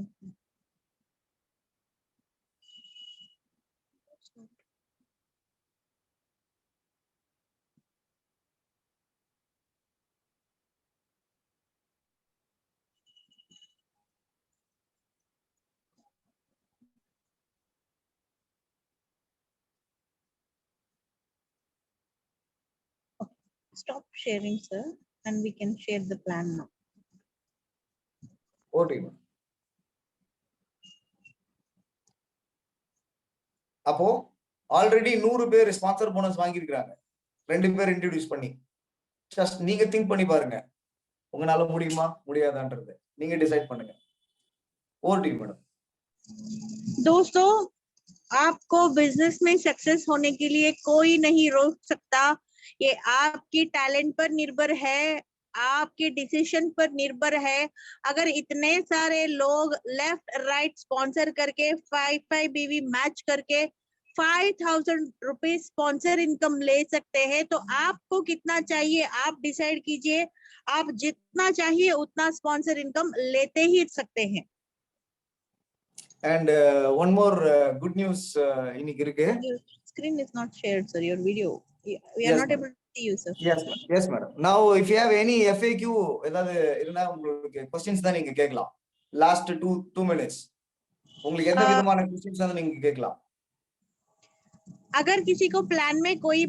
stop sharing sir and we can share the plan now. Okay. அப்போ ஆல்ரெடி 100 பேர் ஸ்பான்சர் போனஸ் வாங்கியிருக்காங்க. 2 பேர் இன்ட்ரோடியூஸ் பண்ணி. ஜஸ்ட் நீங்க திங்க் பண்ணி பாருங்க. உங்களால முடியுமா முடியாதான்றது நீங்க டிசைட் பண்ணுங்க. ஓடி மேடம். दोस्तों आपको बिजनेस में सक्सेस होने के लिए कोई नहीं रोक सकता। ये आपकी टैलेंट पर निर्भर है, आपके डिसीजन पर निर्भर है। अगर इतने सारे लोग लेफ्ट राइट स्पॉन्सर करके 5 बीवी मैच करके 5,000 रुपीज स्पॉन्सर इनकम ले सकते हैं तो आपको कितना चाहिए आप डिसाइड कीजिए। आप जितना चाहिए उतना स्पॉन्सर इनकम लेते ही सकते हैं। And one more good news இன்னைக்கு இருக்கு. Your screen is not shared sir, your video we are Yes, not ma'am. able to see you sir. Yes madam. Now if you have any FAQ ஏதாவது இருந்தா உங்களுக்கு questions தான் நீங்க கேட்கலாம். Last 2 minutes உங்களுக்கு எந்த விதமான क्वेश्चंस தான் நீங்க கேட்கலாம். अगर किसी को प्लान में कोई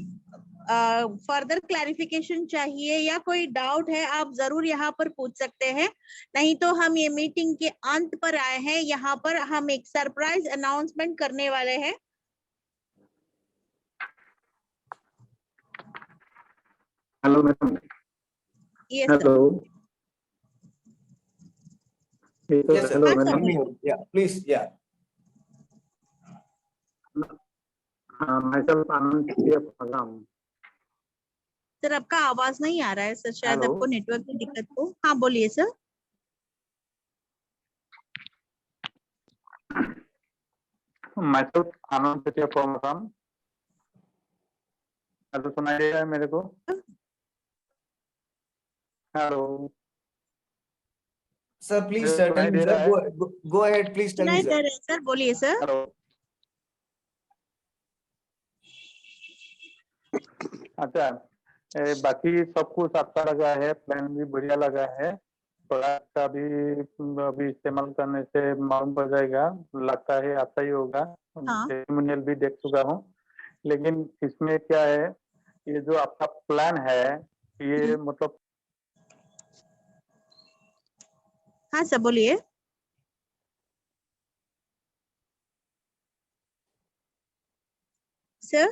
फर्दर क्लैरिफिकेशन चाहिए या कोई डाउट है आप जरूर यहाँ पर पूछ सकते हैं। नहीं तो हम ये मीटिंग के अंत पर आए हैं, यहाँ पर हम एक सरप्राइज अनाउंसमेंट करने वाले हैं। Hello madam. Yes, hello. Yes sir. Hello हाँ, madam. sir. Yeah please yeah. myself Anand programme. Sir आपका आवाज नहीं आ रहा है सर, शायद Hello. आपको नेटवर्क की दिक्कत हो। हाँ बोलिए sir. myself Anand programme. Hello सुनाई दे रहा है मेरे को? हेलो Sir please सुनाई tell me दे sir. रहा है? Go ahead please tell me नहीं sir. दे रहे सर, बोलिए सर। हेलो। अच्छा बाकी सब कुछ अच्छा लगा है, प्लान भी बढ़िया लगा है। प्रोडक्ट अभी इस्तेमाल करने से मालूम पड़ जाएगा, लगता है अच्छा ही होगा। हाँ। टेस्टिमोनियल भी देख चुका हूँ, लेकिन इसमें क्या है, ये जो आपका प्लान है ये मतलब हाँ सर बोलिए। Sir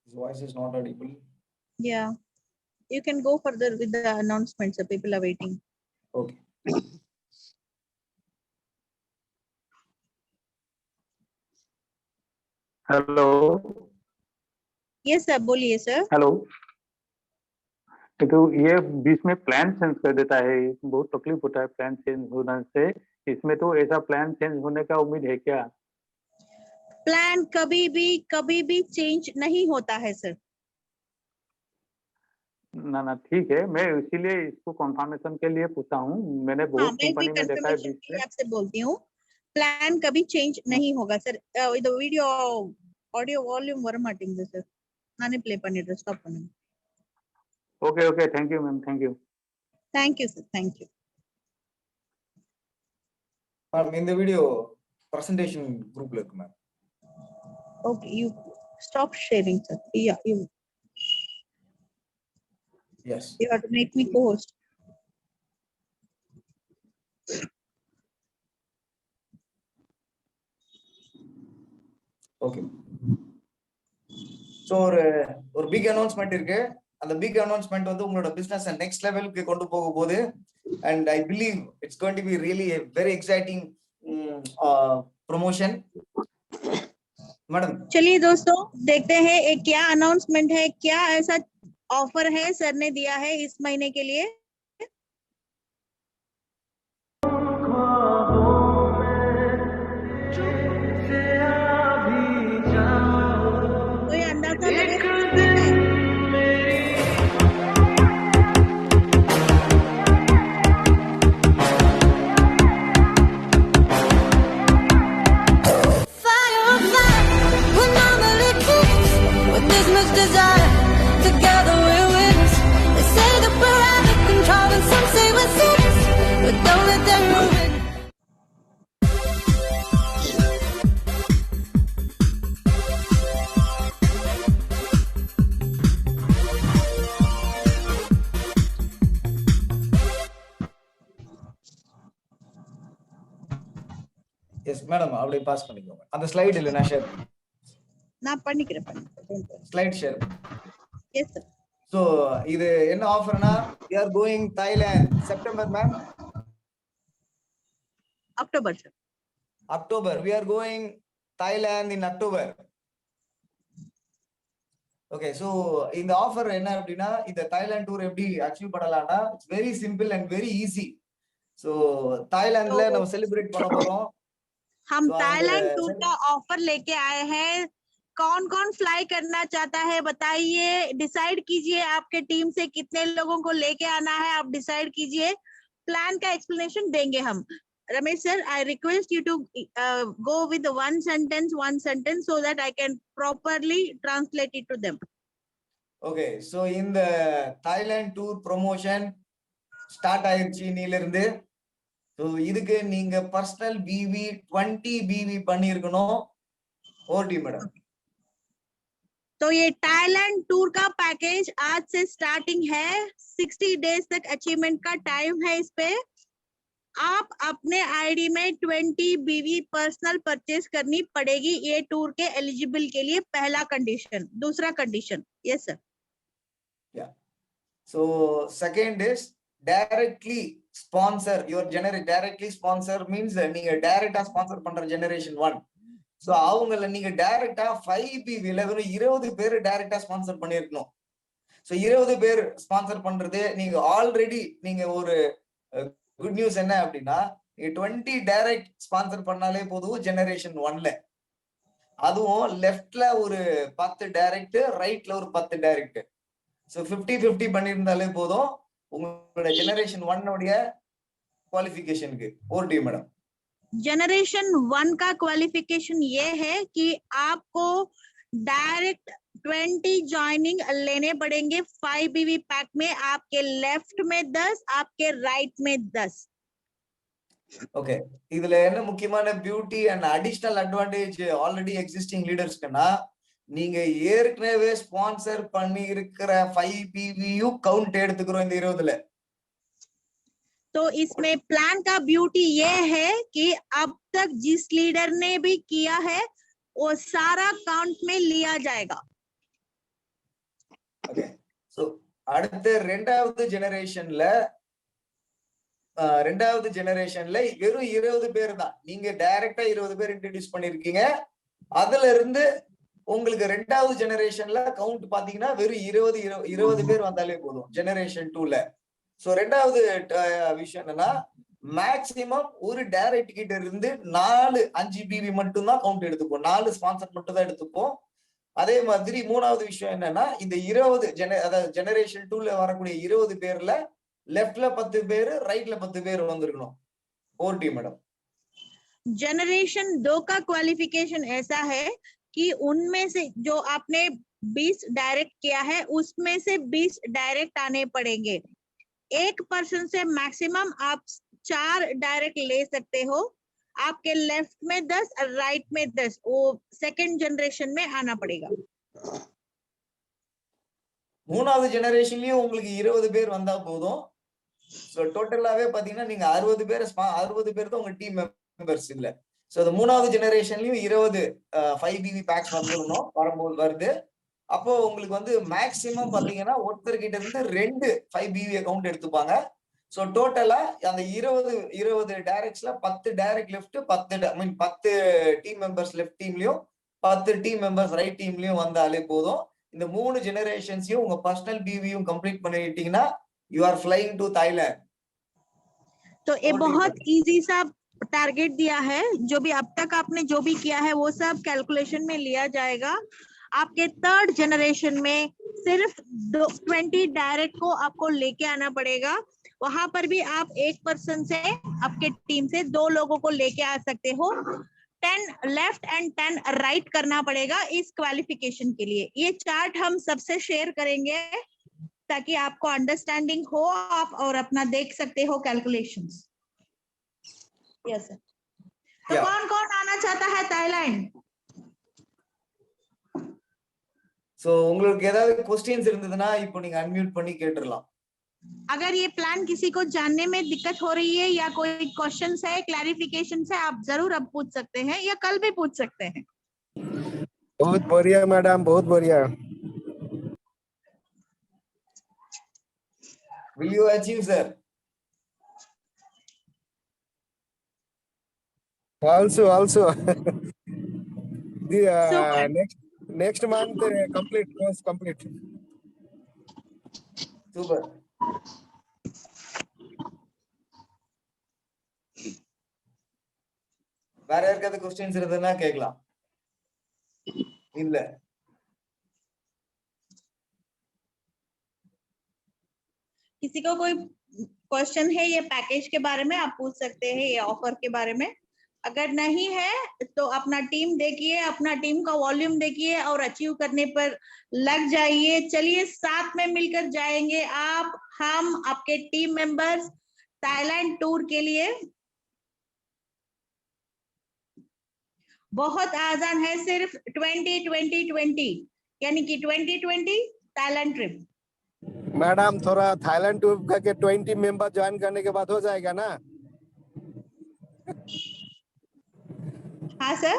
His voice is not audible. yeah, you can go further with the announcements, so people are waiting. Okay. Hello. Yes sir बोलिए सर। हेलो। तो ये बीच में प्लान चेंज कर देता है, बहुत तकलीफ होता है प्लान चेंज होने से। इसमें तो ऐसा प्लान चेंज होने का उम्मीद है क्या? प्लान कभी भी चेंज नहीं होता है सर। ना ना ठीक है, मैं इसीलिए इसको कंफर्मेशन के लिए पूछा हूँ। मैंने हाँ, बहुत मैं भी कंपनी में देखा है कंफर्मेशन बीच के में। लिए आपसे बोलती हूँ, प्लान कभी चेंज नहीं होगा सर। இது வீடியோ ஆடியோ வால்யூம் வர மாட்டேங்குது சார், நானே ப்ளே பண்ணிடுறேன், ஸ்டாப் பண்ணுங்க। Okay okay thank you ma'am, thank you. Thank you sir, thank you. Ma'am இந்த வீடியோ பிரசன்டேஷன் குரூப்ல இருக்கு ma'am. Okay you Stop sharing, sir. Yeah, Yes. you have to make me co-host. Okay. So ஒரு big announcement இருக்கு. அந்த big announcement வந்து உங்களோட business next லெவலுக்கு கொண்டு போக போகுது. And I believe it's going to be really a very exciting promotion. Madam चलिए दोस्तों देखते हैं एक क्या अनाउंसमेंट है, क्या ऐसा ऑफर है सर ने दिया है इस महीने के लिए। कोई अंदाजा लगा सकता है? எஸ் மேடம் அப்படியே பாஸ் பண்ணிக்கோங்க. அந்த ஸ்லைடு இல்ல நான் ஷேர் நான் பண்ணிக்கிறேன். Slide share. Yes sir. So இது என்ன ஆஃபர்னா we are going Thailand September ma'am. October sir. October we are going Thailand in October. Okay. So இந்த ஆஃபர் என்ன அப்படின்னா இந்த தாய்லாந்து டூர் எப்படி அச்சீவ் பண்ணலாம்னா it's very simple and very easy. So தாய்லாந்துல நம்ம செலிப்ரேட் பண்ண போறோம். हम थाईलैंड टूर का ऑफर लेके आए हैं। कौन कौन फ्लाई करना चाहता है बताइए, डिसाइड कीजिए आपके टीम से कितने लोगों को लेके आना है, आप डिसाइड कीजिए। प्लान का एक्सप्लेनेशन देंगे हम। Ramesh sir, I request you to go with one sentence so that I can properly translate it to them. Okay. So இந்த தாய்லாந்து டூர் ப்ரொமோஷன் ஸ்டார்ட் ஆயிருச்சு இன்னில இருந்து. तो இதுக்கு நீங்க पर्सनल बीवी 20 बीवी பண்ணிருக்கணும். ஓடி மேடம். तो ये थाईलैंड टूर का पैकेज आज से स्टार्टिंग है। 60 डेज तक अचीवमेंट का टाइम है इस पे। आप अपने आईडी में 20 बीवी पर्सनल परचेज करनी पड़ेगी ये टूर के एलिजिबल के लिए, पहला कंडीशन। दूसरा condition, yes sir. Yeah so second is directly sponsor your directly sponsor means நீங்க டைரக்டா ஸ்பான்சர் பண்ற ஜெனரேஷன் 1. சோ அவங்கள நீங்க டைரக்டா 5 BV வெறும் 20 பேர் டைரக்டா ஸ்பான்சர் பண்ணிருக்கணும். சோ 20 பேர் ஸ்பான்சர் பண்றது நீங்க ஆல்ரெடி நீங்க ஒரு குட் நியூஸ் என்ன அப்படின்னா நீங்க 20 டைரக்ட் ஸ்பான்சர் பண்ணாலே போதும் ஜெனரேஷன் 1ல. அதுவும் லெஃப்ட்ல ஒரு 10 டைரக்ட், ரைட்ல ஒரு 10 டைரக்ட். சோ 50-50 பண்ணிருந்தாலே போதும் उंगलोட जनरेशन 1 உடைய क्वालिफिकेशन और डी मैडम। जनरेशन 1 का क्वालिफिकेशन ये है कि आपको डायरेक्ट 20 ज्वाइनिंग लेने पड़ेंगे 5 बीवी पैक में। आपके लेफ्ट में 10, आपके राइट में 10। ओके. இதுல என்ன முக்கியமான beauty and additional advantage already existing லீடர்ஸ்க்குனா நீங்க ஏற்கனவே ஸ்பான்சர் பண்ணி இருக்கிற 5 BVU கவுண்ட் எடுத்துக்கிறோம் இந்த 20ல। तो इसमें प्लान का ब्यूटी ये है कि अब तक जिस लीडर ने भी किया है वो सारा काउंट में लिया जाएगा। ओके. सो அடுத்த இரண்டாவது ஜெனரேஷன்ல வெறும் 20 பேர் தான். நீங்க டைரக்டா 20 பேர் இன்ட்ரோ듀ce பண்ணிருக்கீங்க. அதுல இருந்து உங்களுக்கு ரெண்டாவது ஜெனரேஷன்ல கவுண்ட் பாத்தீங்கன்னா வெறும் 20 பேர் வந்தாலே போதும் ஜெனரேஷன் 2ல. சோ ரெண்டாவது விஷயம் என்னன்னா மேக்சிமம் ஒரு டைரக்ட் கிட்ட இருந்து 5 BV மட்டும் தான் கவுண்ட் எடுத்துப்போம். 4 ஸ்பான்சர் மட்டும் தான் எடுத்துப்போம். அதே மாதிரி மூணாவது விஷயம் என்னன்னா இந்த 20 அதாவது ஜெனரேஷன் 2ல வரக்கூடிய 20 பேர்ல லெஃப்ட்ல 10 பேர், ரைட்ல 10 பேர் வந்திருக்கணும். ஓடி மேடம். जनरेशन 2 का क्वालिफिकेशन ऐसा है कि उनमें से जो आपने 20 डायरेक्ट किया है उसमें से 20 डायरेक्ट आने पड़ेंगे। एक पर्सन से मैक्सिमम आप 4 डायरेक्ट ले सकते हो। आपके लेफ्ट में 10 और राइट में 10, वो सेकंड जनरेशन में आना पड़ेगा. மூணாவது ஜெனரேஷன்லயும் உங்களுக்கு 20 பேர் வந்தா போதும். சோ டோட்டலாவே பாத்தீங்கன்னா நீங்க 60 பேர் தான் உங்க டீம் மெம்பர்ஸ் இல்ல. சோ அந்த மூணாவது ஜெனரேஷன்லயும் 20 5BV பேக்ஸ் வந்துடணும், வருது. அப்போ உங்களுக்கு வந்து மேக்சிமம் பாத்தீங்கன்னா ஒருத்தர்கிட்ட இருந்து 2 5BV அக்கௌண்ட் எடுத்துப்பாங்க. சோ டோட்டலா அந்த 20 டைரக்ட்ஸ்ல 10 direct left, 10 team members left டீம்லயும் 10 டீம் மெம்பர்ஸ் ரைட் டீம்லயும் வந்தாலே போதும். இந்த 3 ஜெனரேஷன்ஸையும் உங்க பர்சனல் BVயும் கம்ப்ளீட் பண்ணிட்டீங்கன்னா you are flying to Thailand. तो ये बहुत इजी सा टारगेट दिया है. जो भी अब तक आपने जो भी किया है वो सब कैलकुलेशन में लिया जाएगा. आपके थर्ड जनरेशन में सिर्फ 20 डायरेक्ट को आपको लेके आना पड़ेगा. वहां पर भी आप एक पर्सन से, आपके टीम से 2 लोगों को लेके आ सकते हो. 10 लेफ्ट एंड 10 राइट करना पड़ेगा इस क्वालिफिकेशन के लिए. ये चार्ट हम सबसे शेयर करेंगे ताकि आपको अंडरस्टैंडिंग हो, आप और अपना देख सकते हो कैलकुलेशंस. Yes sir. तो Yeah. कौन कौन आना चाहता है थाईलैंड? சோ உங்களுக்கு ஏதாவது क्वेश्चंस இருந்ததுன்னா இப்போ நீங்க அன்மியூட் பண்ணி கேட்றலாம். अगर ये प्लान किसी को जानने में दिक्कत हो रही है या कोई क्वेश्चंस है, क्लैरिफिकेशन है, आप जरूर अब पूछ सकते हैं या कल भी पूछ सकते हैं. बहुत बढ़िया मैडम, बहुत बढ़िया. Will you achieve, sir? Also the Super. next month complete course complete. Super. வேற யாருக்காவது क्वेश्चंस இருந்ததுன்னா கேட்கலாம். இல்ல किसी को कोई क्वेश्चन है ये पैकेज के बारे में, आप पूछ सकते हैं, ये ऑफर के बारे में. अगर नहीं है तो अपना टीम देखिए, अपना टीम का वॉल्यूम देखिए और अचीव करने पर लग जाइए. चलिए साथ में मिलकर जाएंगे आप, हम, आपके टीम मेंबर्स थाईलैंड टूर के लिए. बहुत आसान है, सिर्फ 20-20-20 यानी कि 2020 थाईलैंड ट्रिप. मैडम थोड़ा थाईलैंड टूर करके 20 मेंबर ज्वाइन करने के बाद हो जाएगा ना? हाँ सर.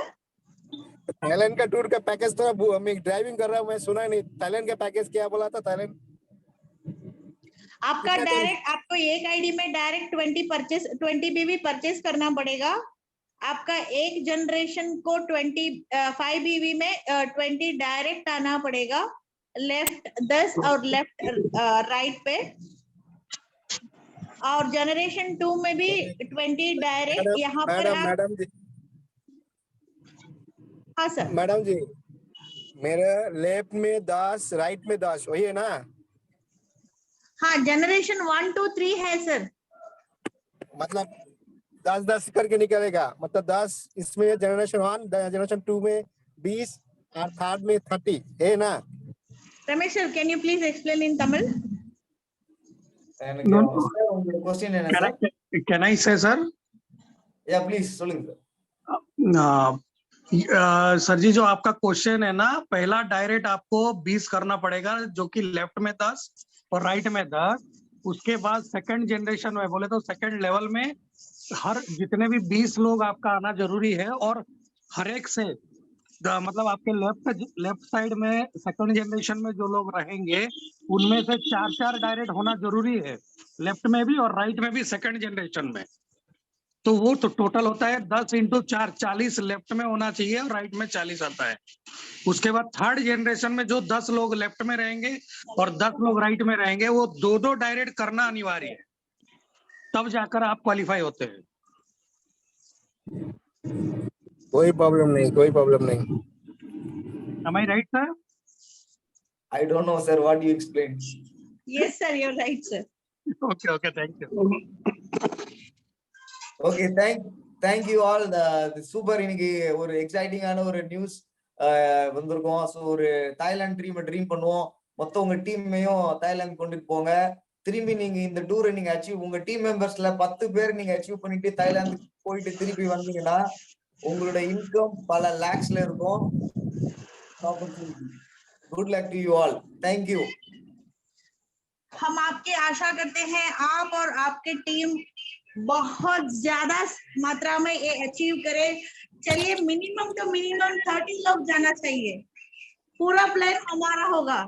थाईलैंड का टूर का पैकेज थोड़ा मैं ड्राइविंग कर रहा हूँ, मैं सुना नहीं. थाईलैंड का पैकेज क्या बोला था? थाईलैंड आपका डायरेक्ट, आपको एक आईडी में डायरेक्ट 20 BV परचेस करना पड़ेगा. आपका एक जनरेशन को 5 BV में 20 डायरेक्ट आना पड़ेगा. लेफ्ट 10 और लेफ्ट राइट पे. और जनरेशन 2 में भी 20 डायरेक्ट. यहाँ पर मैडम जी, हाँ सर. मैडम जी, मेरे लेफ्ट में 10, राइट में 10, वही है ना? हाँ, जनरेशन 1, 2, 3 है सर. मतलब 10-10 करके निकलेगा. मतलब 10 इसमें जनरेशन 1, जनरेशन 2 में 20 और थर्ड में 30 है ना? Ramesh sir, can you please explain in Tamil? எனக்கு உங்களோட क्वेश्चन என்ன sir? Can I say sir? या प्लीज சொல்லுங்க சார். सर जी, जो आपका क्वेश्चन है ना, पहला डायरेक्ट आपको 20 करना पड़ेगा, जो कि लेफ्ट में 10 और राइट में 10. उसके बाद सेकंड जनरेशन में बोले तो सेकंड लेवल में हर जितने भी 20 लोग आपका आना जरूरी है. और हर एक से मतलब आपके लेफ्ट साइड में सेकंड जनरेशन में जो लोग रहेंगे उनमें से 4 डायरेक्ट होना जरूरी है, लेफ्ट में भी और राइट में भी सेकंड जनरेशन में. तो वो तो टोटल होता है 10 × 4, 40 लेफ्ट में होना चाहिए और राइट में 40 आता है. उसके बाद थर्ड जनरेशन में जो 10 लोग लेफ्ट में रहेंगे और 10 लोग राइट में रहेंगे, वो 2-2 डायरेक्ट करना अनिवार्य है, तब जाकर आप क्वालिफाई होते हैं. कोई प्रॉब्लम नहीं, कोई प्रॉब्लम नहीं. Am I right, sir? I don't know sir, what you explained. Yes sir, you're right sir. Okay, thank you. Okay, thank you all. Super. இன்னைக்கு ஒரு எக்ஸைட்டிங்கான ஒரு நியூஸ் வந்திருக்கோம். ஸோ ஒரு தாய்லாந்து ட்ரீம் பண்ணுவோம். மொத்தம் உங்க டீமையும் தாய்லாந்து கொண்டுட்டு போங்க. திரும்பி நீங்க இந்த டூரை நீங்க அச்சீவ் உங்க டீம் மெம்பர்ஸ்ல 10 பேர் நீங்க அச்சீவ் பண்ணிட்டு தாய்லாந்து போயிட்டு திருப்பி வந்தீங்கன்னா உங்களோட இன்கம் பல லேக்ஸ்ல இருக்கும். Good luck to you all. Thank you. हम आपकी आशा करते हैं आप और आपकी टीम बहुत ज्यादा मात्रा में ये अचीव करे. चलिए मिनिमम तो मिनिमम 30 लोग जाना चाहिए. पूरा प्लान हमारा होगा.